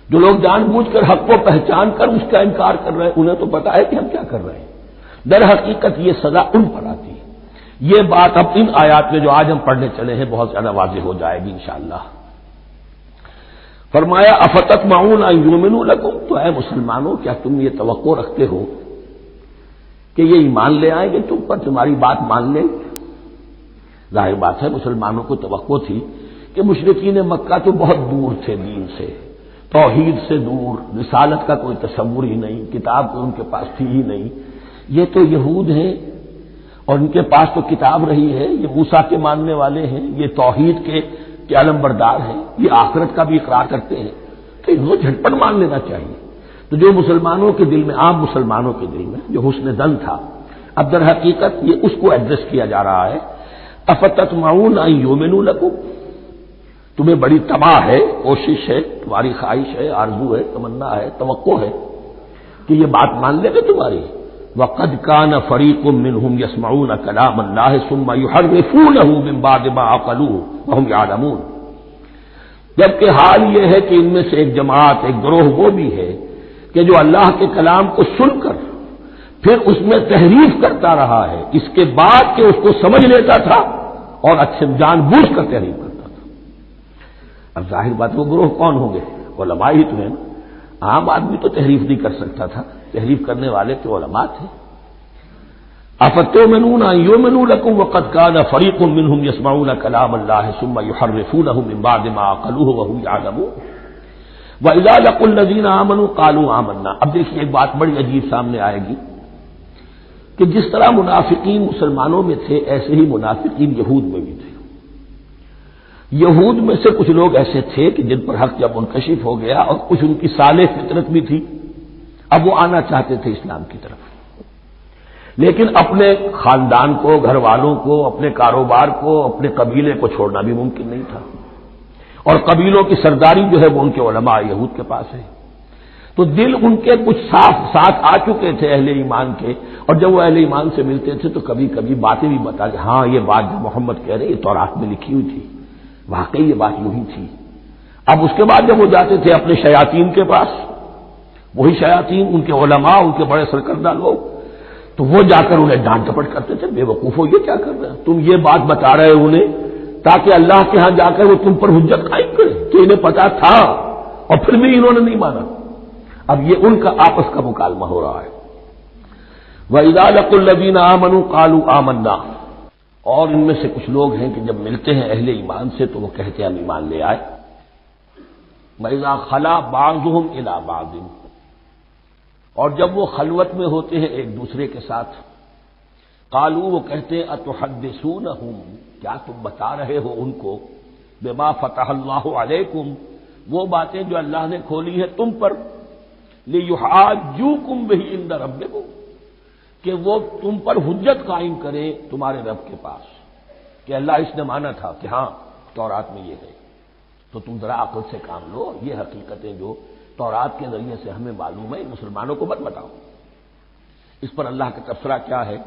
جو لوگ جان بوجھ کر حق کو پہچان کر اس کا انکار کر رہے ہیں انہیں تو پتا ہے کہ ہم کیا کر رہے ہیں۔ در حقیقت یہ سزا ان پر آتی ہے۔ یہ بات اب ان آیات میں جو آج ہم پڑھنے چلے ہیں بہت زیادہ واضح ہو جائے گی انشاءاللہ۔ فرمایا افتطمعون ان یؤمنوا لکم، تو اے مسلمانوں کیا تم یہ توقع رکھتے ہو کہ یہ ایمان لے آئیں گے تم پر، تمہاری بات مان لیں؟ ظاہر بات ہے مسلمانوں کو توقع تھی کہ مشرکین مکہ تو بہت دور تھے دین سے، توحید سے دور، رسالت کا کوئی تصور ہی نہیں، کتاب کوئی ان کے پاس تھی ہی نہیں۔ یہ تو یہود ہیں اور ان کے پاس تو کتاب رہی ہے، یہ موسیٰ کے ماننے والے ہیں، یہ توحید کے علم بردار ہیں، یہ آخرت کا بھی اقرار کرتے ہیں، تو ان کو جھٹپٹ مان لینا چاہیے۔ تو جو مسلمانوں کے دل میں، عام مسلمانوں کے دل میں جو حسن ظن تھا اب در حقیقت یہ اس کو ایڈریس کیا جا رہا ہے، افتطمعون ان یؤمنوا لکم، تمہیں بڑی طمع ہے، کوشش ہے، تمہاری خواہش ہے، آرزو ہے، تمنا ہے، توقع ہے کہ یہ بات مان لے گا تمہاری۔ وَقَدْ كَانَ فَرِيقٌ مِّنْهُمْ يَسْمَعُونَ كَلَامَ اللَّهِ ثُمَّ يُحَرِّفُونَهُ مِن بَعْدِ مَا عَقَلُوهُ وَهُمْ يَعْلَمُونَ، جبکہ حال یہ ہے کہ ان میں سے ایک جماعت، ایک گروہ وہ بھی ہے کہ جو اللہ کے کلام کو سن کر پھر اس میں تحریف کرتا رہا ہے، اس کے بعد کہ اس کو سمجھ لیتا تھا اور اچھے جان بوجھ کر تحریف کرتا تھا۔ اب ظاہر بات وہ گروہ کون ہوں گے؟ علماء ہی تو ہیں نا، عام آدمی تو تحریف نہیں کر سکتا تھا، تحریف کرنے والے تو علماء تھے۔ افتؤمنون ان یؤمنوا لکم وقد کان فریق منهم یسمعون کلام اللہ ثم یحرفونہ من بعد ما عقلوہ وهم یعلمون واذا لقوا الذین آمنوا قالوا آمنا۔ اب دیکھیے ایک بات بڑی عجیب سامنے آئے گی کہ جس طرح منافقین مسلمانوں میں تھے ایسے ہی منافقین یہود میں بھی تھے۔ یہود میں سے کچھ لوگ ایسے تھے کہ جن پر حق جب منکشف ہو گیا اور کچھ ان کی صالح فطرت بھی تھی، اب وہ آنا چاہتے تھے اسلام کی طرف، لیکن اپنے خاندان کو، گھر والوں کو، اپنے کاروبار کو، اپنے قبیلے کو چھوڑنا بھی ممکن نہیں تھا، اور قبیلوں کی سرداری جو ہے وہ ان کے علماء یہود کے پاس ہے۔ تو دل ان کے کچھ صاف ساتھ آ چکے تھے اہل ایمان کے، اور جب وہ اہل ایمان سے ملتے تھے تو کبھی کبھی باتیں بھی بتا کہ ہاں یہ بات جو محمد کہہ رہے یہ تورات میں لکھی ہوئی تھی، واقعی یہ بات یوں ہی تھی۔ اب اس کے بعد جب وہ جاتے تھے اپنے شیاطین کے پاس، وہی شیاطین ان کے علماء، ان کے بڑے سرکردہ لوگ، تو وہ جا کر انہیں ڈانٹ ٹپٹ کرتے تھے، بے وقوفو یہ کیا کر رہے ہیں تم، یہ بات بتا رہے ہو انہیں تاکہ اللہ کے ہاں جا کر وہ تم پر حجت قائم کرے کہ انہیں پتا تھا اور پھر بھی انہوں نے نہیں مانا۔ اب یہ ان کا آپس کا مکالمہ ہو رہا ہے۔ وَإِذَا لَقُوا الَّذِينَ آمَنُوا قَالُوا آمَنَّا، اور ان میں سے کچھ لوگ ہیں کہ جب ملتے ہیں اہل ایمان سے تو وہ کہتے ہیں ہم ایمان لے آئے۔ وَإِذَا خَلَا بَعْضُهُمْ إِلَىٰ بَعْضٍ، اور جب وہ خلوت میں ہوتے ہیں ایک دوسرے کے ساتھ، قالوا وہ کہتے ہیں اتحدثونہم، کیا تم بتا رہے ہو ان کو، بما فتح اللہ علیکم، وہ باتیں جو اللہ نے کھولی ہے تم پر، لیحاجوکم بہ عند ربکم، کہ وہ تم پر حجت قائم کرے تمہارے رب کے پاس کہ اللہ اس نے مانا تھا کہ ہاں تورات میں یہ ہے، تو تم ذرا عقل سے کام لو، یہ حقیقتیں جو تورات کے ذریعے سے ہمیں معلوم ہے مسلمانوں کو مت بتاؤ۔ اس پر اللہ کا تبصرہ کیا ہے؟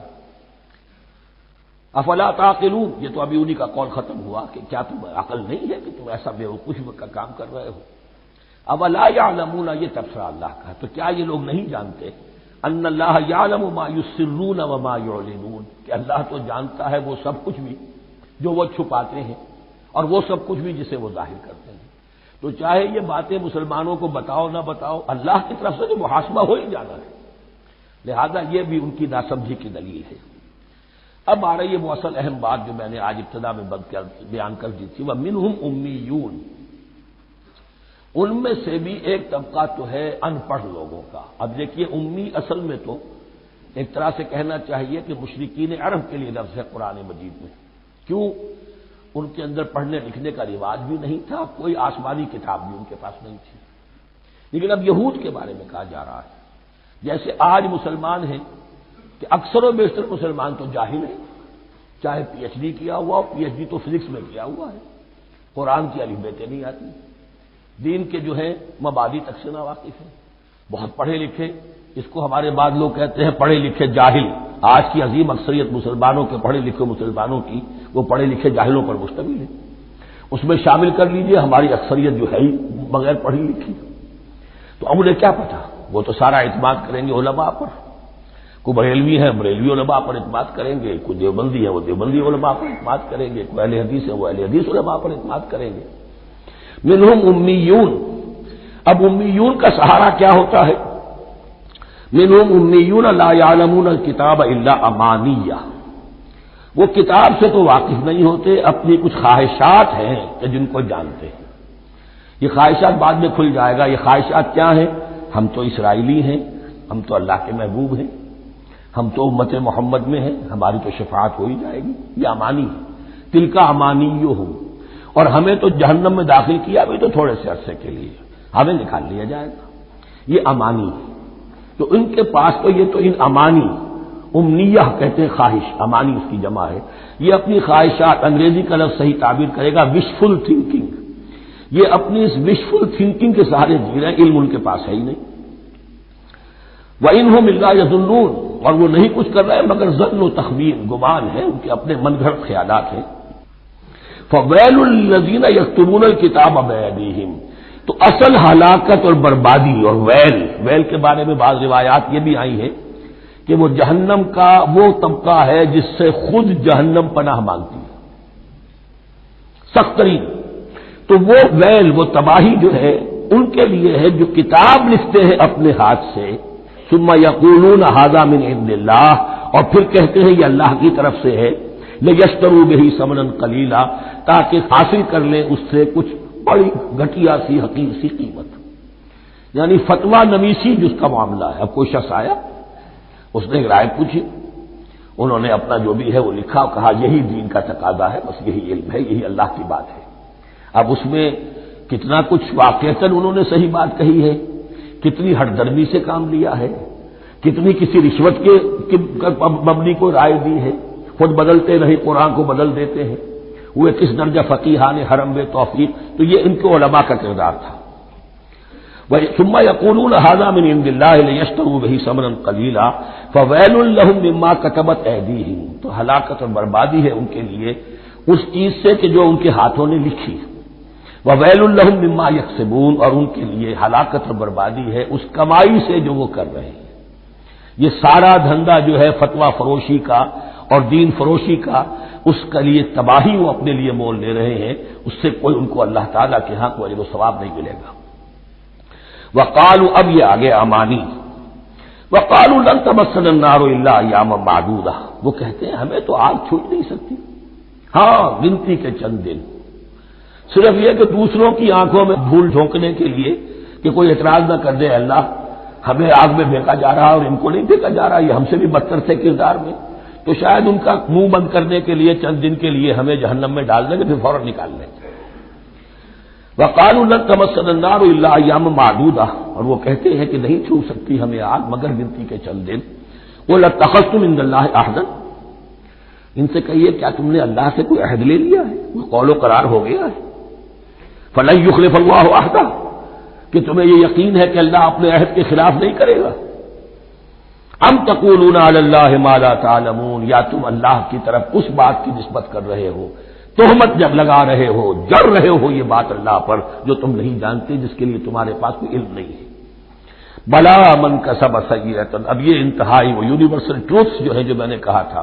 افلا تعقلون، یہ تو ابھی انہی کا قول ختم ہوا کہ کیا تم عقل نہیں ہے کہ تم ایسا بیوقوفی کا کام کر رہے ہو؟ اولا یعلمون، یہ تبصرہ اللہ کا ہے، تو کیا یہ لوگ نہیں جانتے ان اللہ یعلم ما یسرون وما یعلنون، کہ اللہ تو جانتا ہے وہ سب کچھ بھی جو وہ چھپاتے ہیں اور وہ سب کچھ بھی جسے وہ ظاہر کرتے ہیں۔ تو چاہے یہ باتیں مسلمانوں کو بتاؤ نہ بتاؤ، اللہ کی طرف سے تو محاسبہ ہو ہی جانا ہے، لہذا یہ بھی ان کی ناسمجھی کی دلیل ہے۔ اب آ رہی ہے وہ اصل اہم بات جو میں نے آج ابتدا میں بیان کر دی تھی، وَمِنْهُمْ أُمِّيُّونَ، ان میں سے بھی ایک طبقہ تو ہے ان پڑھ لوگوں کا۔ اب دیکھیے امی اصل میں تو ایک طرح سے کہنا چاہیے کہ مشرکین عرب کے لیے لفظ ہے قرآن مجید میں، کیوں؟ ان کے اندر پڑھنے لکھنے کا رواج بھی نہیں تھا، کوئی آسمانی کتاب بھی ان کے پاس نہیں تھی۔ لیکن اب یہود کے بارے میں کہا جا رہا ہے، جیسے آج مسلمان ہیں کہ اکثر و بیشتر مسلمان تو جاہل ہیں، چاہے پی ایچ ڈی کیا ہوا، پی ایچ ڈی تو فزکس میں کیا ہوا ہے، قرآن کی الف بیتیں نہیں آتی، دین کے جو ہے مبادی تک سے ناواقف ہیں، بہت پڑھے لکھے، اس کو ہمارے بعض لوگ کہتے ہیں پڑھے لکھے جاہل۔ آج کی عظیم اکثریت مسلمانوں کے پڑھے لکھے مسلمانوں کی وہ پڑھے لکھے جاہلوں پر مشتمل ہے، اس میں شامل کر لیجئے ہماری اکثریت جو ہے ہی بغیر پڑھی لکھی، تو اب انہیں کیا پتا، وہ تو سارا اعتماد کریں گے علماء پر، کوئی بریلوی ہے بریلوی علماء پر اعتماد کریں گے، کوئی دیوبندی ہے وہ دیوبندی علماء پر اعتماد کریں گے، کوئی اہل حدیث ہے وہ اہل حدیث علماء پر اعتماد کریں گے۔ منہم امیون، اب امیون کا سہارا کیا ہوتا ہے؟ منہم امیون لا یعلمون الکتاب الا امانیہ، وہ کتاب سے تو واقف نہیں ہوتے، اپنی کچھ خواہشات ہیں کہ جن کو جانتے ہیں۔ یہ خواہشات بعد میں کھل جائے گا، یہ خواہشات کیا ہیں؟ ہم تو اسرائیلی ہیں، ہم تو اللہ کے محبوب ہیں، ہم تو امت محمد میں ہیں، ہماری تو شفاعت ہو ہی جائے گی، یہ امانی ہے۔ تلک امانیہم، اور ہمیں تو جہنم میں داخل کیا بھی تو تھوڑے سے عرصے کے لیے، ہمیں نکال لیا جائے گا، یہ امانی ہے۔ تو ان کے پاس تو یہ تو ان امانی امنیہ کہتے ہیں خواہش، امانی اس کی جمع ہے، یہ اپنی خواہشات، انگریزی کا لفظ صحیح تعبیر کرے گا وشفل تھنکنگ، یہ اپنی اس وشفل تھنکنگ کے سہارے جی رہے ہیں، علم ان کے پاس ہے ہی نہیں۔ وَإِنْهُمْ إِلَّا يَظُنُّونَ، اور وہ نہیں کچھ کر رہے مگر ظن و تخمین، گمان ہے، ان کے اپنے من گھڑت خیالات ہیں۔ فَوَيْلٌ لِّلَّذِينَ يَكْتُبُونَ الْكِتَابَ بِأَيْدِيهِمْ، تو اصل ہلاکت اور بربادی اور ویل کے بارے میں بعض روایات یہ بھی آئی ہیں کہ وہ جہنم کا وہ طبقہ ہے جس سے خود جہنم پناہ مانگتی ہے، سخت ترین۔ تو وہ ویل، وہ تباہی جو ہے ان کے لیے ہے جو کتاب لکھتے ہیں اپنے ہاتھ سے، ثم یقولون ھذا من عند اللہ، اور پھر کہتے ہیں یہ اللہ کی طرف سے ہے، لیشتروا بہ ثمنا قلیلا، تاکہ حاصل کر لیں اس سے کچھ بڑی گھٹیا سی حقیر سی قیمت، یعنی فتویٰ نویسی جس کا معاملہ ہے۔ اب کوئی شخص آیا، اس نے ایک رائے پوچھی، انہوں نے اپنا جو بھی ہے وہ لکھا اور کہا یہی دین کا تقاضا ہے، بس یہی علم ہے، یہی اللہ کی بات ہے۔ اب اس میں کتنا کچھ واقعتاً انہوں نے صحیح بات کہی ہے، کتنی ہٹ درمی سے کام لیا ہے، کتنی کسی رشوت کے مبنی کو رائے دی ہے، خود بدلتے نہیں قرآن کو بدل دیتے ہیں، وہ کس درجہ فقیہان حرم بے توفیق۔ تو یہ ان کے علماء کا کردار تھا۔ ثم يقولون هذا من عند الله ليشتروا به ثمنا قليلا فويل لهم مما كتبت ايديهم، تو ہلاکت اور بربادی ہے ان کے لیے اس چیز سے کہ جو ان کے ہاتھوں نے لکھی، وویل لهم مما يكسبون، اور ان کے لیے ہلاکت اور بربادی ہے اس کمائی سے جو وہ کر رہے ہیں۔ یہ سارا دھندا جو ہے فتویٰ فروشی کا اور دین فروشی کا، اس کے لیے تباہی وہ اپنے لیے مول لے رہے ہیں، اس سے کوئی ان کو اللہ تعالیٰ کے ہاں کوئی اجر و ثواب نہیں ملے گا۔ وقالوا، اب یہ آگے امانی، وقالوا لن تمسنا النار الا ایاما معدودہ، وہ کہتے ہیں ہمیں تو آگ چھو نہیں سکتی، ہاں گنتی کے چند دن، صرف یہ کہ دوسروں کی آنکھوں میں دھول جھونکنے کے لیے کہ کوئی اعتراض نہ کر دے اللہ ہمیں آگ میں پھینکا جا رہا اور ان کو نہیں پھینکا جا رہا، یہ ہم سے بھی بدتر تھے کردار میں، تو شاید ان کا منہ بند کرنے کے لیے چند دن کے لیے ہمیں جہنم میں ڈال دیں گے، پھر فوراً نکال لیں گے۔ وقالوا لن تمسنا النار الا ایاما معدودہ، اور وہ کہتے ہیں کہ نہیں چھو سکتی ہمیں آگ مگر گنتی کے چند دن۔ قل اتخذتم عند اللہ عہدا، ان سے کہیے کیا تم نے اللہ سے کوئی عہد لے لیا ہے، کوئی قول و قرار ہو گیا ہے؟ فلن یخلف اللہ عہدہ، کہ تمہیں یہ یقین ہے کہ اللہ اپنے عہد کے خلاف نہیں کرے گا؟ ام تقولون علی اللہ ما لا تعلمون، یا تم اللہ کی طرف اس بات کی نسبت کر رہے ہو، تہمت جب لگا رہے ہو، جڑ رہے ہو یہ بات اللہ پر جو تم نہیں جانتے، جس کے لیے تمہارے پاس کوئی علم نہیں ہے۔ بلا من کسب سیئۃ، اب یہ انتہائی وہ یونیورسل ٹروتس جو ہے جو میں نے کہا تھا،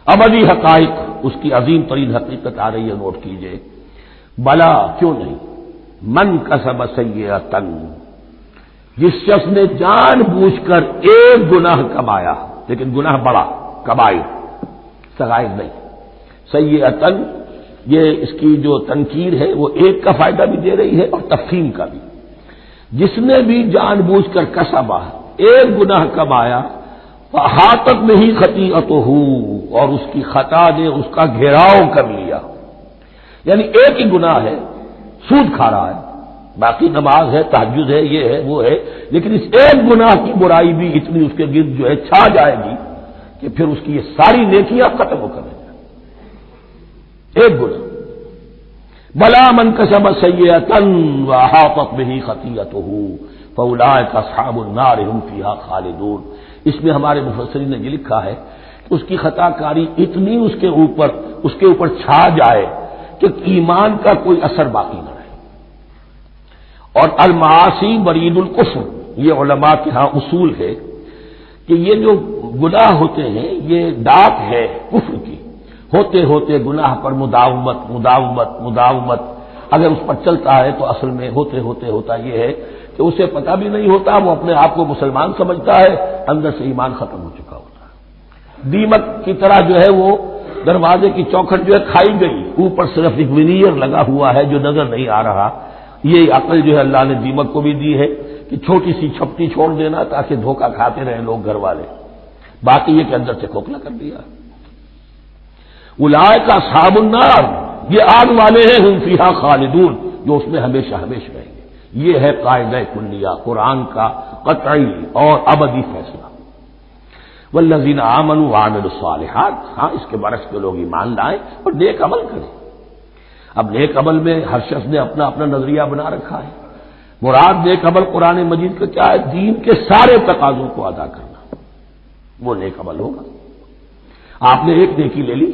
ابدی حقائق، اس کی عظیم ترین حقیقت آ رہی ہے، نوٹ کیجئے۔ بلا، کیوں نہیں، من کسب سیئۃ، جس شخص نے جان بوجھ کر ایک گناہ کمایا، لیکن گناہ بڑا، کبائر، صغائر نہیں، سیئۃ، یہ اس کی جو تنکیر ہے وہ ایک کا فائدہ بھی دے رہی ہے اور تفخیم کا بھی۔ جس نے بھی جان بوجھ کر کسبا، ایک گناہ کمایا، فاحاطت بہ خطیئتہ، اور اس کی خطا نے اس کا گھیراؤ کر لیا، یعنی ایک ہی گناہ ہے، سود کھا رہا ہے، باقی نماز ہے، تہجد ہے، یہ ہے وہ ہے، لیکن اس ایک گناہ کی برائی بھی اتنی اس کے گرد جو ہے چھا جائے گی کہ پھر اس کی یہ ساری نیکیاں ختم ہو کر رہیں گی، ایک گناہ۔ بلا من کسب سیئۃ واحاطت بہ خطیئتہ فاولئک اصحاب النار هم فیہا خالدون، اس میں ہمارے مفسرین نے یہ لکھا ہے کہ اس کی خطا کاری اتنی اس کے اوپر چھا جائے کہ ایمان کا کوئی اثر باقی نہ رہے۔ اور المعاصی برید الکفر، یہ علماء کے ہاں اصول ہے کہ یہ جو گناہ ہوتے ہیں یہ ڈاک ہے کفر کی، ہوتے ہوتے گناہ پر مداومت مداومت مداومت، اگر اس پر چلتا ہے تو اصل میں ہوتے ہوتے ہوتا یہ ہے کہ اسے پتہ بھی نہیں ہوتا، وہ اپنے آپ کو مسلمان سمجھتا ہے، اندر سے ایمان ختم ہو چکا ہوتا ہے۔ دیمک کی طرح جو ہے وہ دروازے کی چوکھٹ جو ہے کھائی گئی، اوپر صرف ایک ونیئر لگا ہوا ہے جو نظر نہیں آ رہا۔ یہ عقل جو ہے اللہ نے دیمک کو بھی دی ہے کہ چھوٹی سی چھپٹی چھوڑ دینا تاکہ دھوکہ کھاتے رہیں لوگ گھر والے، باقی یہ کہ اندر سے کھوکھلا کر دیا۔ اولئک اصحاب النار، یہ آگ والے ہیں، ہم فیہا خالدون، جو اس میں ہمیشہ ہمیشہ رہیں گے۔ یہ ہے قاعدہ کلیہ، قرآن کا قطعی اور ابدی فیصلہ۔ والذین آمنوا وعملوا الصالحات، ہاں اس کے برعکس کے لوگ ایمان لائیں اور نیک عمل کریں۔ اب نیک عمل میں ہر شخص نے اپنا اپنا نظریہ بنا رکھا ہے۔ مراد نیک عمل قرآن مجید کا کیا ہے؟ دین کے سارے تقاضوں کو ادا کرنا، وہ نیک عمل ہوگا۔ آپ نے ایک نیکی لے لی،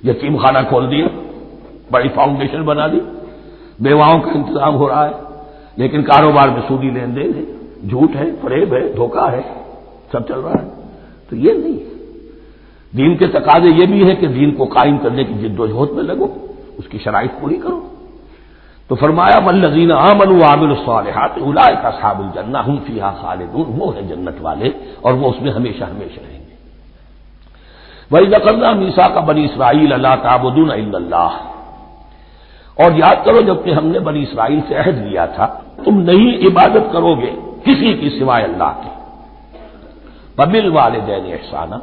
یتیم خانہ کھول دیا، بڑی فاؤنڈیشن بنا دی، بیواؤں کا انتظام ہو رہا ہے، لیکن کاروبار میں سودی لین دین ہے، جھوٹ ہے، فریب ہے، دھوکہ ہے، سب چل رہا ہے، تو یہ نہیں ہے۔ دین کے تقاضے یہ بھی ہے کہ دین کو قائم کرنے کی جد و جہد میں لگو، اس کی شرائط پوری کرو۔ تو فرمایا والذین آمنوا وعملوا الصالحات اولئک اصحاب الجنہ ھم فیہا خالدون، وہ ہیں جنت والے اور وہ اس میں ہمیشہ ہمیشہ رہیں گے۔ وَإِذْ أَخَذْنَا مِيثَاقَ بَنِي إِسْرَائِيلَ لَا تَعْبُدُونَ إِلَّا اللَّهَ، اور یاد کرو جب کہ ہم نے بنی اسرائیل سے عہد لیا تھا تم نہیں عبادت کرو گے کسی کی سوائے اللہ کے۔ وَبِالْوَالِدَيْنِ إِحْسَانًا،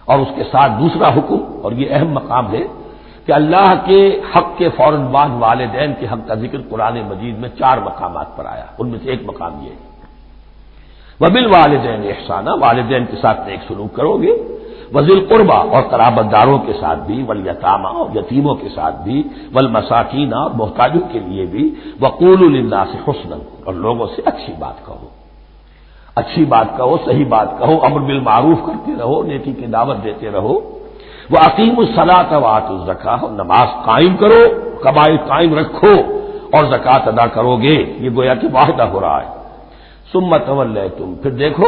اور اس کے ساتھ دوسرا حکم، اور یہ اہم مقام ہے کہ اللہ کے حق کے فوراً بعد والدین کے حق کا ذکر قرآن مجید میں 4 مقامات پر آیا، ان میں سے ایک مقام یہ ہے وَبِالْوَالِدَيْنِ إِحْسَانًا، والدین کے ساتھ نیک سلوک کرو گے، وَذِي الْقُرْبَىٰ، اور قرابت داروں کے ساتھ بھی، وَالْيَتَامَىٰ، اور یتیموں کے ساتھ بھی، وَالْمَسَاکِینَ، اور محتاجوں کے لیے بھی، وَقُولُوا لِلنَّاسِ حُسْنًا، اور لوگوں سے اچھی بات کہو، اچھی بات کہو، صحیح بات کہو، امر بالمعروف کرتے رہو، نیکی کی دعوت دیتے رہو۔ وَأَقِیمُوا الصَّلَاةَ وَآتُوا الزَّکَاةَ، اور نماز قائم کرو، قواعد قائم رکھو اور زکوٰۃ ادا کرو گے، یہ گویا کہ معاہدہ ہو رہا ہے۔ ثُمَّ تَوَلَّیْتُم، پھر دیکھو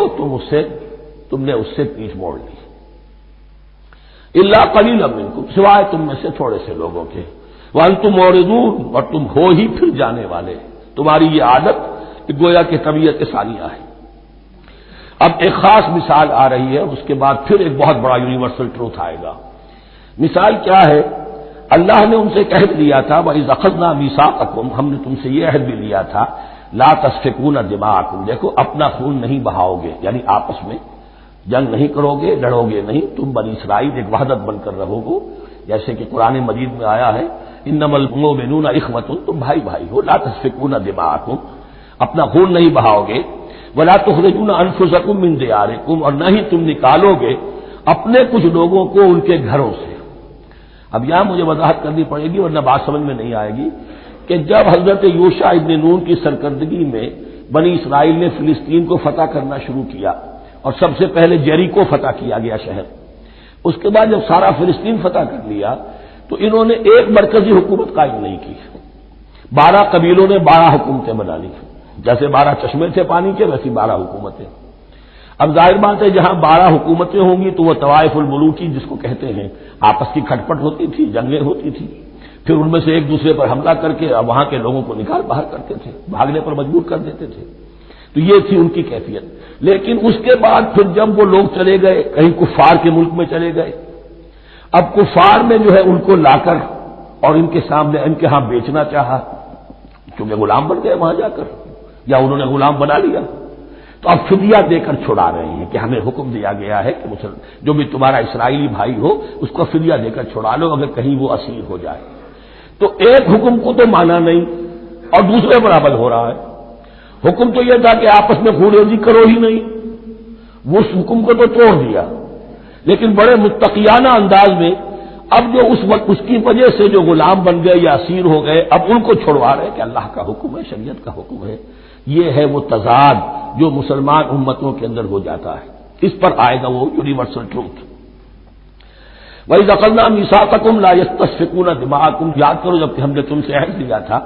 تم نے اس سے پیٹھ موڑ لی، اِلَّا قَلِیلًا مِنکُم، سوائے تم میں سے تھوڑے سے لوگوں کے، وَأَنتُم مُعْرِضُونَ، اور تم ہو ہی پھر جانے والے، تمہاری یہ عادت کہ گویا کہ طبیعت ثانیہ ہے۔ اب ایک خاص مثال آ رہی ہے، اس کے بعد پھر ایک بہت بڑا یونیورسل ٹروتھ آئے گا۔ مثال کیا ہے؟ اللہ نے ان سے ایک عہد لیا تھا، وَإِذْ أَخَذْنَا مِيثَاقَكُمْ، ہم نے تم سے یہ عہد بھی لیا تھا، لَا تَسْفِكُونَ دِمَاءَكُمْ، دیکھو اپنا خون نہیں بہاؤ گے، یعنی آپس میں جنگ نہیں کرو گے، لڑو گے نہیں، تم بنی اسرائیل ایک وحدت بن کر رہو گے، جیسے کہ قرآن مجید میں آیا ہے إِنَّمَا الْمُؤْمِنُونَ إِخْوَةٌ، تم بھائی بھائی ہو، لَا تَسْفِكُونَ دِمَاءَكُمْ، اپنا خون نہیں بہاؤ گے، وَلَا تُخْرِجُونَ أَنفُسَكُم مِّن دِيَارِكُمْ، اور نہ ہی تم نکالو گے اپنے کچھ لوگوں کو ان کے گھروں سے۔ اب یہاں مجھے وضاحت کرنی پڑے گی ورنہ بات سمجھ میں نہیں آئے گی کہ جب حضرت یوشع ابن نون کی سرکردگی میں بنی اسرائیل نے فلسطین کو فتح کرنا شروع کیا، اور سب سے پہلے جیریکو فتح کیا گیا شہر، اس کے بعد جب سارا فلسطین فتح کر لیا تو انہوں نے ایک مرکزی حکومت قائم نہیں کی، 12 قبیلوں نے 12 حکومتیں بنا لی، جیسے 12 چشمے تھے پانی کے ویسی 12 حکومتیں۔ اب ظاہر بات ہے جہاں 12 حکومتیں ہوں گی تو وہ طوائف الملوکی جس کو کہتے ہیں، آپس کی کھٹپٹ ہوتی تھی، جنگیں ہوتی تھی، پھر ان میں سے ایک دوسرے پر حملہ کر کے وہاں کے لوگوں کو نکال باہر کرتے تھے، بھاگنے پر مجبور کر دیتے تھے، تو یہ تھی ان کی کیفیت۔ لیکن اس کے بعد پھر جب وہ لوگ چلے گئے کہیں کفار کے ملک میں چلے گئے، اب کفار نے جو ہے ان کو لا کر اور ان کے سامنے ان کے ہاں بیچنا چاہا، کیونکہ غلام بن گئے وہاں جا کر، یا انہوں نے غلام بنا لیا، تو اب فدیہ دے کر چھڑا رہے ہیں کہ ہمیں حکم دیا گیا ہے کہ جو بھی تمہارا اسرائیلی بھائی ہو اس کو فدیہ دے کر چھڑا لو اگر کہیں وہ اسیر ہو جائے۔ تو ایک حکم کو تو مانا نہیں اور دوسرے پر عمل ہو رہا ہے۔ حکم تو یہ تھا کہ آپس میں خون ریزی کرو ہی نہیں، وہ اس حکم کو تو توڑ دیا، لیکن بڑے متقیانہ انداز میں اب جو اس وقت اس کی وجہ سے جو غلام بن گئے یا اسیر ہو گئے اب ان کو چھڑوا رہے کہ اللہ کا حکم ہے، شریعت کا حکم ہے۔ یہ ہے وہ تضاد جو مسلمان امتوں کے اندر ہو جاتا ہے، اس پر آئے گا وہ یونیورسل ٹروتھ۔ وَإِذْ أَخَذْنَا مِيثَاقَكُمْ لَا يَسْتَسْفِكُونَ دِمَاءَكُمْ، یاد کرو جب کہ ہم نے تم سے عہد لیا تھا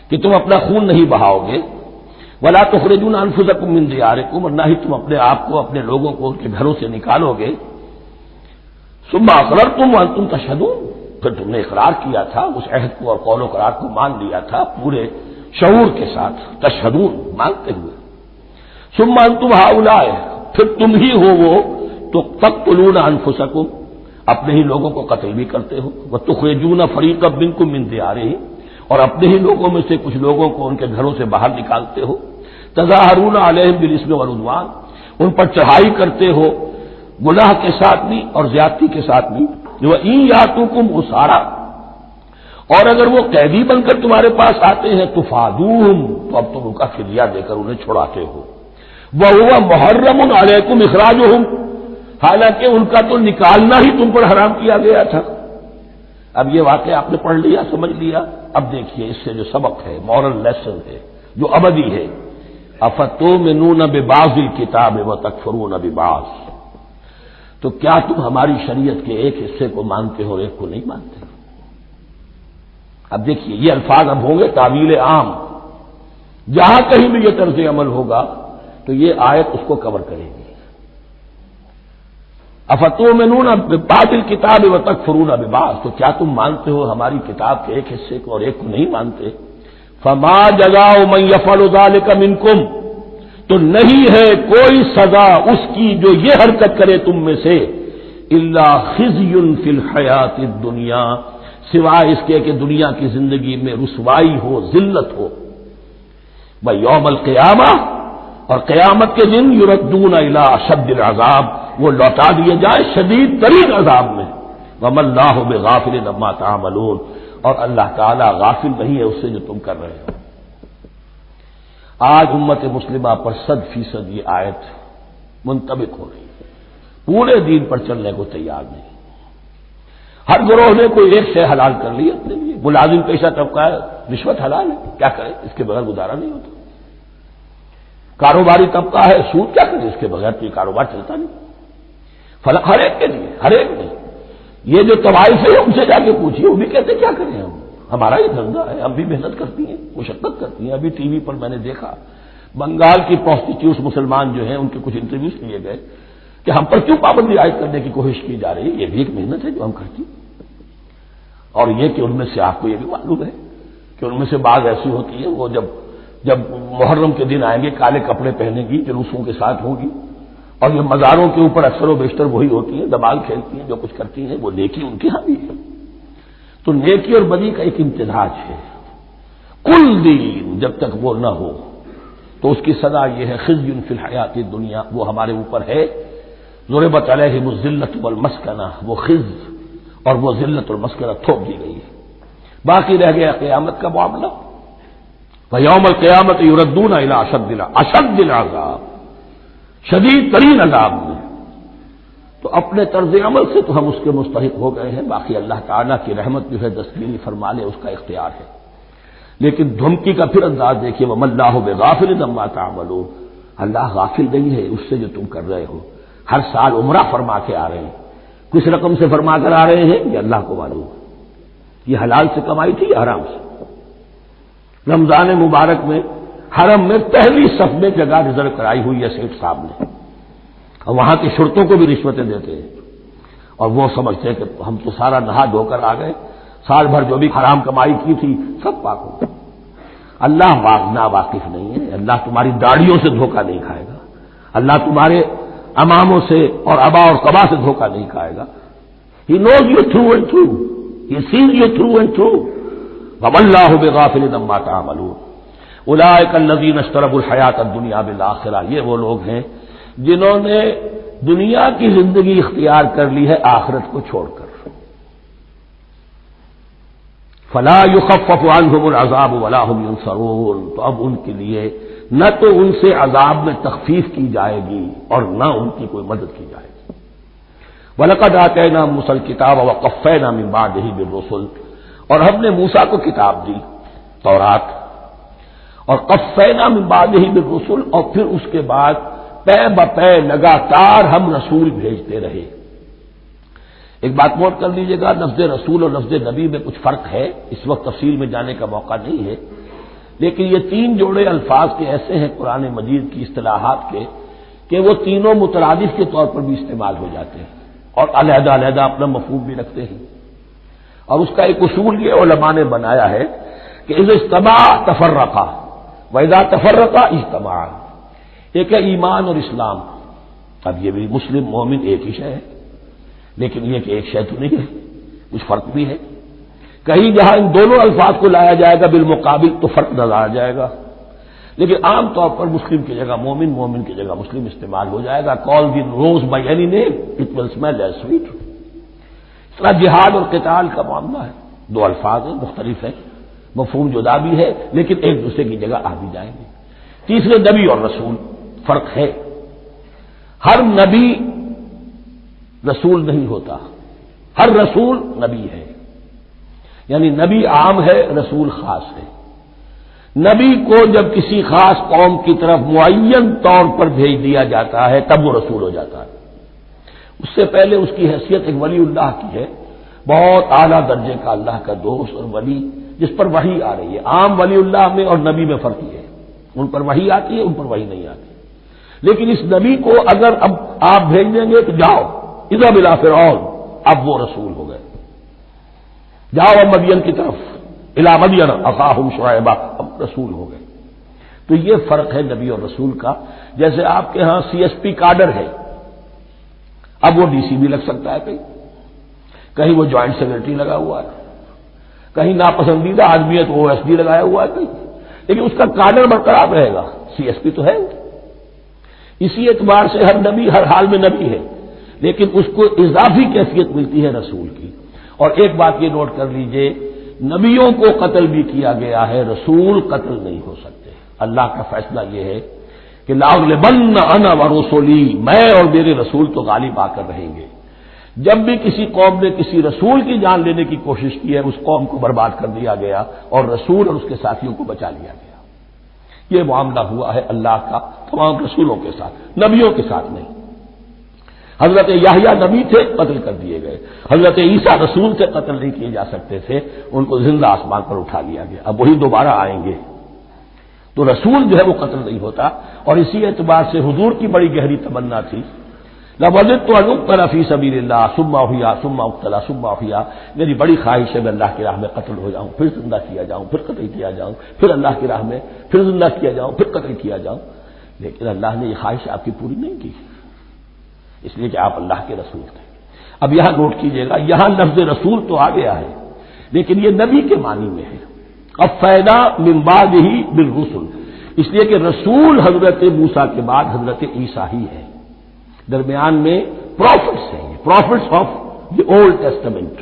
کہ تم اپنا خون نہیں بہاؤ گے، وَلَا تُخْرِجُونَ أَنفُسَكُم مِّن دِيَارِكُمْ، اور نہ ہی تم اپنے آپ کو اپنے لوگوں کو ان کے گھروں سے نکالو گے، ثُمَّ أَقْرَرْتُمْ وَأَنتُمْ تَشْهَدُونَ، پھر تم نے اقرار کیا تھا، اس عہد کو اور قول و قرار کو مان لیا تھا پورے شعور کے ساتھ، تشہدون مانتے ہوئے، ثم انتم ہؤلاء، پھر تم ہی ہو وہ تو تقتلون انفسکم، اپنے ہی لوگوں کو قتل بھی کرتے ہو، وتخرجون فریقا منکم من دیارہم، اور اپنے ہی لوگوں میں سے کچھ لوگوں کو ان کے گھروں سے باہر نکالتے ہو، تظاہرون علیہم بالاسم والعدوان، ان پر چڑھائی کرتے ہو گناہ کے ساتھ بھی اور زیادتی کے ساتھ بھی، وَإِن یاتوکم اسارا، اور اگر وہ قیدی بن کر تمہارے پاس آتے ہیں تو فادوہم، تو اب تم ان کا فدیہ دے کر انہیں چھڑاتے ہو، وَهُوَ مُحَرَّمٌ عَلَيْكُمْ إِخْرَاجُهُمْ، حالانکہ ان کا تو نکالنا ہی تم پر حرام کیا گیا تھا۔ اب یہ واقعہ آپ نے پڑھ لیا، سمجھ لیا، اب دیکھیے اس سے جو سبق ہے، مورل لیسن ہے جو ابدی ہے، افتؤمنون ببعض الکتاب وتکفرون ببعض، تو کیا تم ہماری شریعت کے ایک حصے کو مانتے ہو اور ایک کو نہیں مانتے؟ اب دیکھیے یہ الفاظ اب ہوں گے تعویل عام، جہاں کہیں بھی یہ طرز عمل ہوگا تو یہ آیت اس کو کور کرے گی۔ افتؤمنون ببعض الکتاب وتکفرون ببعض، تو کیا تم مانتے ہو ہماری کتاب کے ایک حصے کو اور ایک کو نہیں مانتے؟ فما جزاء من یفعل ذلک منکم، تو نہیں ہے کوئی سزا اس کی جو یہ حرکت کرے تم میں سے، الا خزی فی الحیات الدنیا، سوائے اس کے کہ دنیا کی زندگی میں رسوائی ہو، ذلت ہو، ویوم القیامہ، اور قیامت کے دن یردون الی اشد العذاب، وہ لوٹا دیے جائیں شدید ترین عذاب میں، وما اللہ بغافل عما تعملون، اور اللہ تعالیٰ غافل نہیں ہے اس سے جو تم کر رہے ہو۔ آج امت مسلمہ پر 100% یہ آیت منطبق ہو رہی ہے، پورے دین پر چلنے کو تیار نہیں، ہر گروہ نے کوئی ایک شے حلال کر لی اپنے لیے۔ ملازم پیشہ طبقہ ہے، رشوت حلال ہے، کیا کرے، اس کے بغیر گزارا نہیں ہوتا۔ کاروباری طبقہ ہے، سود، کیا کرے، اس کے بغیر تو یہ کاروبار چلتا نہیں۔ ہر ایک کے لیے، ہر ایک نہیں۔ یہ جو طوائف ہے ان سے جا کے پوچھیے، وہ بھی کہتے کیا کریں ہم، ہمارا یہ دھندا ہے، ہم بھی محنت کرتی ہیں، مشقت کرتی ہیں۔ ابھی ٹی وی پر میں نے دیکھا بنگال کی پروسٹیٹیوٹس مسلمان جو ہیں ان کے کچھ انٹرویوز لیے گئے کہ ہم پر کیوں پابندی عائد کرنے کی کوشش کی جا رہی ہے، یہ بھی ایک محنت ہے جو ہم کرتی ہیں۔ اور یہ کہ ان میں سے آپ کو یہ بھی معلوم ہے کہ ان میں سے بعض ایسی ہوتی ہے وہ جب محرم کے دن آئیں گے کالے کپڑے پہنے گی، جلوسوں کے ساتھ ہوں گی، اور یہ مزاروں کے اوپر اکثر و بیشتر وہی ہوتی ہیں، دبال کھیلتی ہیں، جو کچھ کرتی ہیں، وہ نیکی ان کے ہاں بھی ہے۔ تو نیکی اور بدی کا ایک امتزاج ہے۔ کل دین جب تک وہ نہ ہو تو اس کی سزا یہ ہے خزی فی الحیات الدنیا، وہ ہمارے اوپر ہے۔ ضربت علیہم الذلۃ والمسکنہ، وہ خز اور وہ ذلت اور مسکنہ تھوپ دی گئی ہے۔ باقی رہ گیا قیامت کا معاملہ، ویوم القیامت یردون الی اشد العذاب، شدید ترین عذاب میں۔ تو اپنے طرز عمل سے تو ہم اس کے مستحق ہو گئے ہیں، باقی اللہ تعالیٰ کی رحمت جو ہے دستگیری فرما لے اس کا اختیار ہے۔ لیکن دھمکی کا پھر انداز دیکھیے، وما اللہ بغافل عما تعملون، اللہ غافل نہیں ہے اس سے جو تم کر رہے ہو۔ ہر سال عمرہ فرما کے آ رہے ہیں، کس رقم سے فرما کر آ رہے ہیں یہ اللہ کو معلوم ہے، یہ حلال سے کمائی تھی یا حرام سے؟ رمضان مبارک میں حرم میں پہلی صف میں جگہ ریزرو کرائی ہوئی ہے سیٹ صاحب نے، اور وہاں کے شرطوں کو بھی رشوتیں دیتے ہیں، اور وہ سمجھتے ہیں کہ ہم تو سارا نہا دھو کر آ گئے، سال بھر جو بھی حرام کمائی کی تھی سب پاک ہو گئی۔ اللہ نا واقف نہیں ہے، اللہ تمہاری داڑھیوں سے دھوکہ نہیں کھائے گا، اللہ تمہارے اماموں سے اور ابا اور قبا سے دھوکہ نہیں کھائے گا۔ He knows you through and through, He sees you through and through. وَمَا اللَّهُ بِغَافِلٍ عَمَّا تَعْمَلُونَ أُولَٰئِكَ الَّذِينَ اشْتَرَوُا الْحَيَاةَ الدُّنْيَا بِالْآخِرَةِ، یہ وہ لوگ ہیں جنہوں نے دنیا کی زندگی اختیار کر لی ہے آخرت کو چھوڑ کر۔ فَلَا يُخَفَّفُ عَنْهُمُ الْعَذَابُ وَلَا هُمْ يُنصَرُونَ، تو اب ان کے لیے نہ تو ان سے عذاب میں تخفیف کی جائے گی اور نہ ان کی کوئی مدد کی جائے گی۔ وَلَقَدْ آتَيْنَا مُوسَى الْكِتَابَ وَقَفَّيْنَا مِن بَعْدِهِ بِالرُّسُلِ، اور ہم نے موسیٰ کو کتاب دی تورات، اور قفینا من بعدہ بالرسل، اور پھر اس کے بعد پے بپے لگاتار ہم رسول بھیجتے رہے۔ ایک بات نوٹ کر لیجیے گا، لفظ رسول اور لفظ نبی میں کچھ فرق ہے، اس وقت تفصیل میں جانے کا موقع نہیں ہے، لیکن یہ تین جوڑے الفاظ کے ایسے ہیں قرآن مجید کی اصطلاحات کے کہ وہ تینوں مترادف کے طور پر بھی استعمال ہو جاتے ہیں اور علیحدہ علیحدہ اپنا مفہوم بھی رکھتے ہیں۔ اور اس کا ایک اصول یہ علماء نے بنایا ہے کہ اذا اجتمع تفرقا وَإِذَا تَفَرَّقَا اجتماعا، ایک ہے ایمان اور اسلام، اب یہ بھی مسلم مومن ایک ہی شے ہے، لیکن یہ کہ ایک شے تو نہیں ہے، کچھ فرق بھی ہے۔ کہیں جہاں ان دونوں الفاظ کو لایا جائے گا بالمقابل تو فرق نظر آ جائے گا، لیکن عام طور پر مسلم کی جگہ مومن، مومن کی جگہ مسلم استعمال ہو جائے گا۔ call the rose by any name it will smell as sweet۔ اس طرح جہاد اور قتال کا معاملہ ہے، دو الفاظ ہیں، مختلف ہیں، مفہوم جدا بھی ہے لیکن ایک دوسرے کی جگہ آ بھی جائیں گے۔ تیسرے نبی اور رسول فرق ہے، ہر نبی رسول نہیں ہوتا، ہر رسول نبی ہے، یعنی نبی عام ہے، رسول خاص ہے۔ نبی کو جب کسی خاص قوم کی طرف معین طور پر بھیج دیا جاتا ہے تب وہ رسول ہو جاتا ہے۔ اس سے پہلے اس کی حیثیت ایک ولی اللہ کی ہے، بہت اعلیٰ درجے کا اللہ کا دوست اور ولی، جس پر وحی آ رہی ہے۔ عام ولی اللہ میں اور نبی میں فرق یہ ہے، ان پر وحی آتی ہے، ان پر وحی نہیں آتی۔ لیکن اس نبی کو اگر اب آپ بھیج دیں گے تو جاؤ اذا بلا فرعون، اب وہ رسول ہو گئے، جاؤ اب مدین کی طرف، الی مدین اخاہم شعیبا، اب رسول ہو گئے۔ تو یہ فرق ہے نبی اور رسول کا۔ جیسے آپ کے ہاں سی ایس پی کاڈر ہے، اب وہ ڈی سی بھی لگ سکتا ہے، کہیں وہ جوائنٹ سیکرٹری لگا ہوا ہے، کہیں ناپسندیدہ آدمی ہے تو او ایس ڈی لگایا ہوا ہے کہیں، لیکن اس کا کاڈر برقرار رہے گا، سی ایس پی تو ہے۔ اسی اعتبار سے ہر نبی ہر حال میں نبی ہے، لیکن اس کو اضافی کیفیت ملتی ہے رسول کی۔ اور ایک بات یہ نوٹ کر لیجئے، نبیوں کو قتل بھی کیا گیا ہے، رسول قتل نہیں ہو سکتے۔ اللہ کا فیصلہ یہ ہے کہ لاغلبن انا ورسلی، میں اور میرے رسول تو غالب آ کر رہیں گے۔ جب بھی کسی قوم نے کسی رسول کی جان لینے کی کوشش کی ہے، اس قوم کو برباد کر دیا گیا اور رسول اور اس کے ساتھیوں کو بچا لیا گیا۔ یہ معاملہ ہوا ہے اللہ کا تمام رسولوں کے ساتھ، نبیوں کے ساتھ نہیں۔ حضرت یحییٰ نبی تھے، قتل کر دیے گئے۔ حضرت عیسیٰ رسول تھے، قتل نہیں کیے جا سکتے تھے، ان کو زندہ آسمان پر اٹھا لیا گیا۔ اب وہی دوبارہ آئیں گے، تو رسول جو ہے وہ قتل نہیں ہوتا۔ اور اسی اعتبار سے حضور کی بڑی گہری تمنا تھی، لَوَدِدتُّ أَنْ أُقْتَلَ فِي سَبِيلِ اللَّهِ ثُمَّ أُحْيَا ثُمَّ أُقْتَلَ ثُمَّ أُحْيَا، میری بڑی خواہش ہے میں اللہ کی راہ میں قتل ہو جاؤں، پھر زندہ کیا جاؤں، پھر قتل کیا جاؤں، پھر اللہ کی راہ میں پھر زندہ کیا جاؤں، پھر قتل کیا جاؤں۔ لیکن اللہ نے یہ خواہش آپ کی پوری نہیں کی، اس لیے کہ آپ اللہ کے رسول تھے۔ اب یہاں نوٹ کیجئے گا، یہاں لفظ رسول تو آ گیا ہے، لیکن یہ نبی کے معنی میں ہے۔ اب فیدا من بعدہ بالرسل، اس لیے کہ رسول حضرت موسیٰ کے بعد حضرت عیسیٰ ہی ہے، درمیان میں پروفٹس ہیں، prophets of the old testament,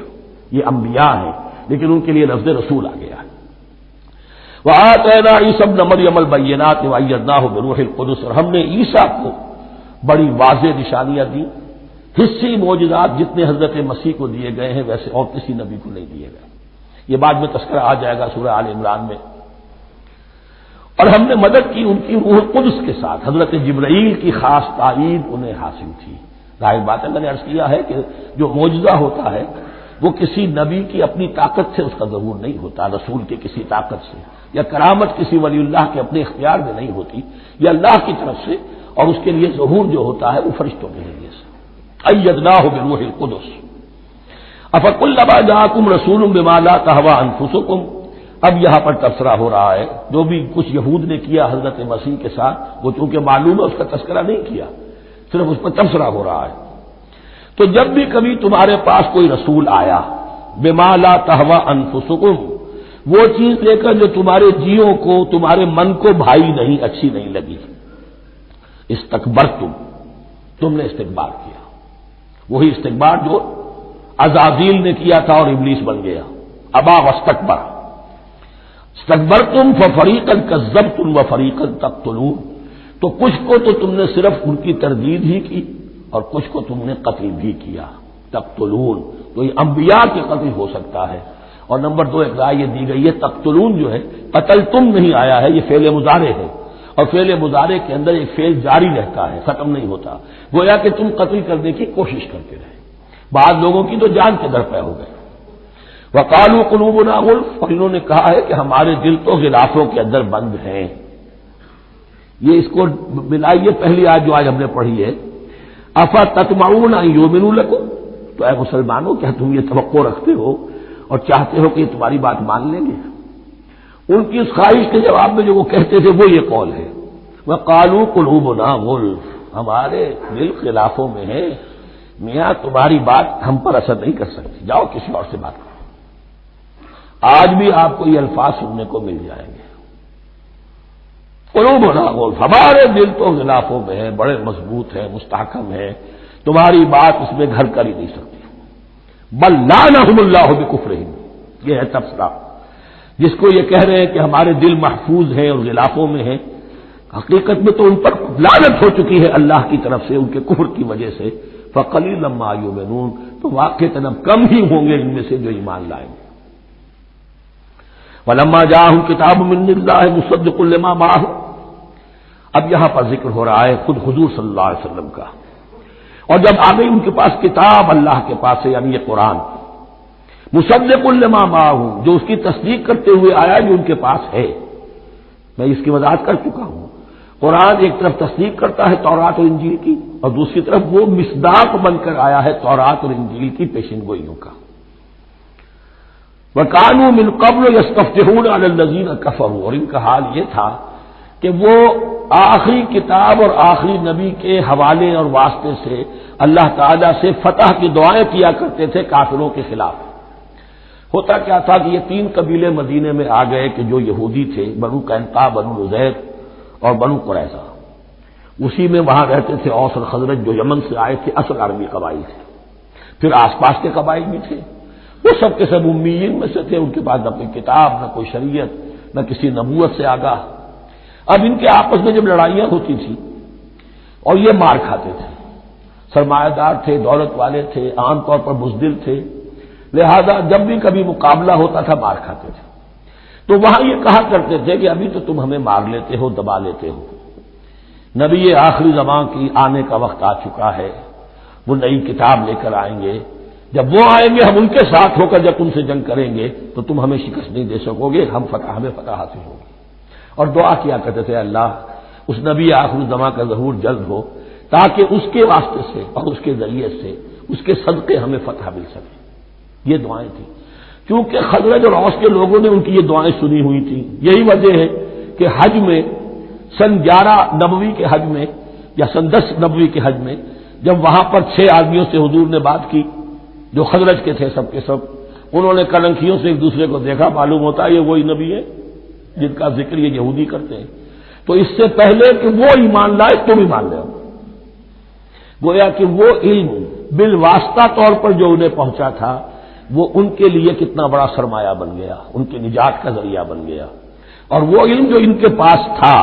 یہ انبیاء ہیں، لیکن ان کے لیے لفظ رسول آ گیا ہے۔ وآتینا عیسیٰ ابن مریم البینات وایدناہ بروح القدس، اور ہم نے عیسیٰ کو بڑی واضح نشانیاں دی، حصی معجزات جتنے حضرت مسیح کو دیے گئے ہیں ویسے اور کسی نبی کو نہیں دیے گئے۔ یہ بعد میں تذکرہ آ جائے گا سورہ آل عمران میں۔ اور ہم نے مدد کی ان کی روح القدس کے ساتھ، حضرت جبرائیل کی خاص تائید انہیں حاصل تھی۔ ظاہر بات ہے، میں نے عرض کیا ہے کہ جو معجزہ ہوتا ہے وہ کسی نبی کی اپنی طاقت سے اس کا ظہور نہیں ہوتا، رسول کی کسی طاقت سے، یا کرامت کسی ولی اللہ کے اپنے اختیار میں نہیں ہوتی، یہ اللہ کی طرف سے، اور اس کے لیے ظہور جو ہوتا ہے وہ فرشتوں کے ذریعے سے۔ ایدناہ بروح القدس افکلما جاءکم رسول بما لا تهوى انفسکم، اب یہاں پر تبصرہ ہو رہا ہے، جو بھی کچھ یہود نے کیا حضرت مسیح کے ساتھ، وہ چونکہ معلوم ہے اس کا تذکرہ نہیں کیا، صرف اس پر تبصرہ ہو رہا ہے۔ تو جب بھی کبھی تمہارے پاس کوئی رسول آیا، بما لا تهوى انفسکم، وہ چیز لے کر جو تمہارے جیوں کو، تمہارے من کو بھائی نہیں، اچھی نہیں لگی، استکبرتم، تم نے استکبار کیا، وہی استکبار جو عزازیل نے کیا تھا اور ابلیس بن گیا، ابا واستکبر، استکبرتم ففریقا کذبتم وفریقا تقتلون، تو کچھ کو تو تم نے صرف ان کی تردید ہی کی اور کچھ کو تم نے قتل بھی کیا، تقتلون، تو یہ انبیاء کے قتل ہو سکتا ہے۔ اور نمبر 2 ایک رائے یہ دی گئی ہے، تقتلون جو ہے قتل تم نہیں آیا ہے، یہ فعل مضارع ہے، اور فعل مضارع کے اندر ایک فعل جاری رہتا ہے، ختم نہیں ہوتا، گویا کہ تم قتل کرنے کی کوشش کرتے رہے۔ بعض لوگوں کی تو جان کے در پہ ہو گئے۔ وقالوا قلوبنا غلف، اور انہوں نے کہا ہے کہ ہمارے دل تو غلافوں کے اندر بند ہیں۔ یہ اس کو ملائیے پہلی آیت جو آج ہم نے پڑھی ہے، افتطمعون ان یؤمنوا لکم، تو اے مسلمانوں کیا تم یہ توقع رکھتے ہو اور چاہتے ہو کہ یہ تمہاری بات مان لیں گے؟ ان کی اس خواہش کے جواب میں جو وہ کہتے تھے وہ یہ قول ہے، وقالوا قلوبنا غلف، ہمارے دل خلافوں میں ہے، میاں تمہاری بات ہم پر اثر نہیں کر سکتی، جاؤ کسی اور سے بات کرو۔ آج بھی آپ کو یہ الفاظ سننے کو مل جائیں گے، قلوبنا غلف، ہمارے دل تو غلافوں میں ہے، بڑے مضبوط ہیں، مستحکم ہیں، تمہاری بات اس میں گھر کر ہی نہیں سکتی۔ بل لعنہم اللہ بکفرہم، یہ ہے تبصرہ۔ جس کو یہ کہہ رہے ہیں کہ ہمارے دل محفوظ ہیں اور غلافوں میں ہیں، حقیقت میں تو ان پر لعنت ہو چکی ہے اللہ کی طرف سے ان کے کفر کی وجہ سے، فقلیلا ما یؤمنون، تو واقعتاً اب کم ہی ہوں گے ان میں سے جو ایمان لائیں گے۔ وَلَمَّا جَاءَهُمْ كِتَابٌ مِّنْ اللَّهِ مُصَدِّقٌ لِّمَا مَعَهُمْ، اب یہاں پر ذکر ہو رہا ہے خود حضور صلی اللہ علیہ وسلم کا، اور جب آ گئی ان کے پاس کتاب اللہ کے پاس سے، یعنی یہ قرآن، مصدق لما معہم، جو اس کی تصدیق کرتے ہوئے آیا جو ان کے پاس ہے۔ میں اس کی وضاحت کر چکا ہوں، قرآن ایک طرف تصدیق کرتا ہے تورات اور انجیل کی، اور دوسری طرف وہ مصداق بن کر آیا ہے تورات اور انجیل کی پیشن گوئیوں کا۔ وَكَانُوا مِن قَبْلُ يَسْتَفْتِحُونَ عَلَى الَّذِينَ كَفَرُوا، اور ان کا حال یہ تھا کہ وہ آخری کتاب اور آخری نبی کے حوالے اور واسطے سے اللہ تعالیٰ سے فتح کی دعائیں کیا کرتے تھے کافروں کے خلاف۔ ہوتا کیا تھا کہ یہ تین قبیلے مدینے میں آ گئے کہ جو یہودی تھے، بنو قینقاع، بنو نضیر اور بنو قریظہ، اسی میں وہاں رہتے تھے اوس اور خزرج جو یمن سے آئے تھے، اصل عربی قبائل تھے، پھر آس پاس کے قبائل بھی تھے، وہ سب کے سب امیین میں سے تھے، ان کے پاس نہ کوئی کتاب، نہ کوئی شریعت، نہ کسی نبوت سے آگاہ۔ اب ان کے آپس میں جب لڑائیاں ہوتی تھیں اور یہ مار کھاتے تھے، سرمایہ دار تھے، دولت والے تھے، عام طور پر بزدل تھے، لہذا جب بھی کبھی مقابلہ ہوتا تھا مار کھاتے تھے، تو وہاں یہ کہا کرتے تھے کہ ابھی تو تم ہمیں مار لیتے ہو، دبا لیتے ہو، نبی آخری زمان کی آنے کا وقت آ چکا ہے، وہ نئی کتاب لے کر آئیں گے، جب وہ آئیں گے ہم ان کے ساتھ ہو کر جب تم سے جنگ کریں گے تو تم ہمیں شکست نہیں دے سکو گے، ہمیں فتح حاصل ہوگی۔ اور دعا کیا کرتے تھے اللہ اس نبی آخر زمان کا ظہور جلد ہو تاکہ اس کے واسطے سے اور اس کے ذریعے سے اس کے صدقے ہمیں فتح مل سکے۔ یہ دعائیں تھیں، کیونکہ خزرج اور اوس کے لوگوں نے ان کی یہ دعائیں سنی ہوئی تھیں۔ یہی وجہ ہے کہ حج میں سن 11 نبوی کے حج میں یا سن 10 نبوی کے حج میں جب وہاں پر 6 آدمیوں سے حضور نے بات کی جو خزرج کے تھے، سب کے سب انہوں نے کلنکھیوں سے ایک دوسرے کو دیکھا، معلوم ہوتا ہے یہ وہی نبی ہے جن کا ذکر یہ یہودی کرتے ہیں، تو اس سے پہلے کہ وہ ایمان لائے تم ایمان لے آؤ۔ گویا کہ وہ علم بالواسطہ طور پر جو انہیں پہنچا تھا وہ ان کے لیے کتنا بڑا سرمایہ بن گیا، ان کی نجات کا ذریعہ بن گیا، اور وہ علم جو ان کے پاس تھا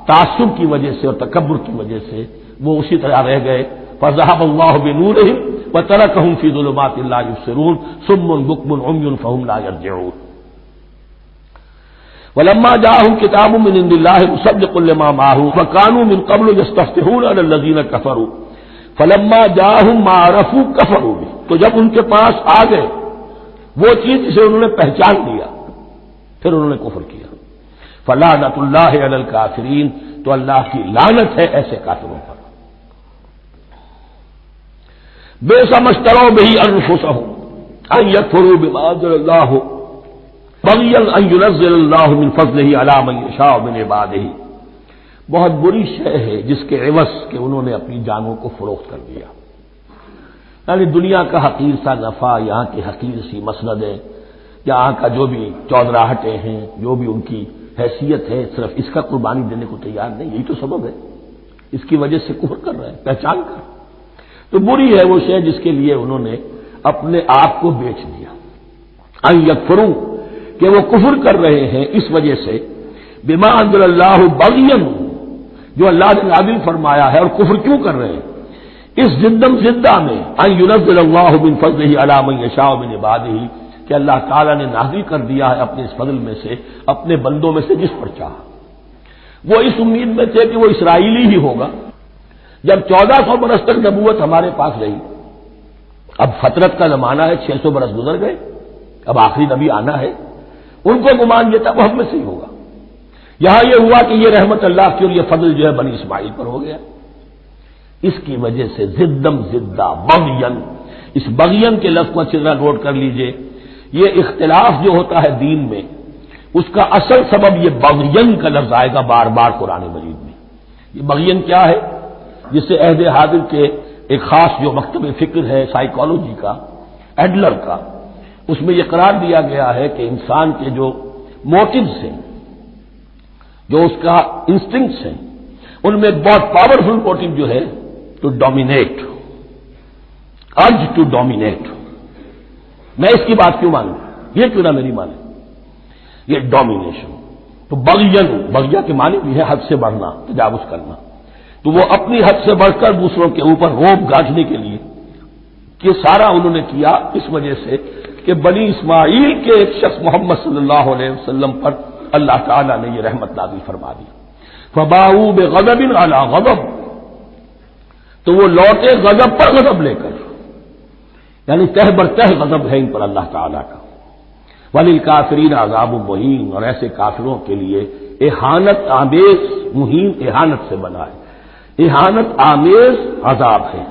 تعصب کی وجہ سے اور تکبر کی وجہ سے وہ اسی طرح رہ گئے۔ فَذَهَبَ اللَّهُ بِنُورِهِمْ وَتَرَكَهُمْ فِي ظُلُمَاتٍ لَا يُبْصِرُونَ صُمٌّ بُكْمٌ عُمْيٌ فَهُمْ لَا يَرْجِعُونَ۔ وَلَمَّا جَاءَهُمْ كِتَابٌ مِّنْ عِندِ اللَّهِ مُصَدِّقٌ لِّمَا مَعَهُمْ وَكَانُوا مِن قَبْلُ يَسْتَفْتِحُونَ عَلَى الَّذِينَ كَفَرُوا فَلَمَّا جَاءَهُم مَّا عَرَفُوا كَفَرُوا بِهِ، تو جب ان کے پاس آ گئے وہ چیز جسے انہوں نے پہچان لیا پھر انہوں نے کفر کیا۔ فَلَعْنَةُ اللَّهِ عَلَى الْكَافِرِينَ، تو اللہ کی لعنت ہے ایسے کافروں پر۔ بئس ما اشتروا به أنفسهم أن يكفروا بما أنزل الله بغيا أن ينزل الله من فضله على من يشاء من عباده، بہت بری شے ہے جس کے عوض کہ انہوں نے اپنی جانوں کو فروخت کر دیا، یعنی دنیا کا حقیر سا نفع، یہاں کی حقیر سی مسندیں، یہاں کا جو بھی چودراہٹیں ہیں، جو بھی ان کی حیثیت ہے، صرف اس کا قربانی دینے کو تیار نہیں، یہی تو سبب ہے، اس کی وجہ سے کفر کر رہے ہیں پہچان کر۔ تو بری ہے وہ شے جس کے لیے انہوں نے اپنے آپ کو بیچ دیا۔ ان یکفروا، کہ وہ کفر کر رہے ہیں اس وجہ سے، بما انزل اللہ بغیا، جو اللہ نے نازل فرمایا ہے، اور کفر کیوں کر رہے ہیں اس زدہ میں، ان ينزل اللہ من فضلہ علی من یشاء من عبادہ، کہ اللہ تعالیٰ نے نازل کر دیا ہے اپنے اس فضل میں سے اپنے بندوں میں سے جس پر چاہا۔ وہ اس امید میں تھے کہ وہ اسرائیلی ہی ہوگا۔ جب 1400 برس تک نبوت ہمارے پاس رہی، اب فترت کا زمانہ ہے، 600 برس گزر گئے، اب آخری نبی آنا ہے، ان کو گمان یہ تھا وہ ہم میں سے ہی ہوگا۔ یہاں یہ ہوا کہ یہ رحمت اللہ کی اور یہ فضل جو ہے بنی اسماعیل پر ہو گیا، اس کی وجہ سے زدہ بغین، اس بغین کے لفظ کو اچھی طرح نوٹ کر لیجئے، یہ اختلاف جو ہوتا ہے دین میں اس کا اصل سبب یہ بغین کا لفظ آئے گا بار بار قرآن مجید میں۔ یہ بغین کیا ہے؟ جس سے عہد حاضر کے ایک خاص جو مکتب فکر ہے سائیکالوجی کا، ایڈلر کا، اس میں یہ قرار دیا گیا ہے کہ انسان کے جو موٹیوز ہیں، جو اس کا انسٹنکٹس ہیں، ان میں بہت پاورفل موٹیو جو ہے to dominate, urge to dominate. میں اس کی بات کیوں مانوں، یہ کیوں نہ میری مانے، یہ ڈومینیشن۔ تو بغین، بغیا کے معنی بھی ہے حد سے بڑھنا، تجاوز کرنا، تو وہ اپنی حد سے بڑھ کر دوسروں کے اوپر روب گاٹھنے کے لیے یہ سارا انہوں نے کیا اس وجہ سے کہ بنی اسماعیل کے ایک شخص محمد صلی اللہ علیہ وسلم پر اللہ تعالیٰ نے یہ رحمت نازل فرما دی. فباؤوا بغضب علی غضب، تو وہ لوٹے غضب پر غضب لے کر، یعنی تہ برتہ غضب ہے ان پر اللہ تعالیٰ کا. وللکافرین عذاب مہین، اور ایسے کافروں کے لیے اہانت آمیز، مہین اہانت سے بنا ہے، اہانت آمیز عذاب ہے.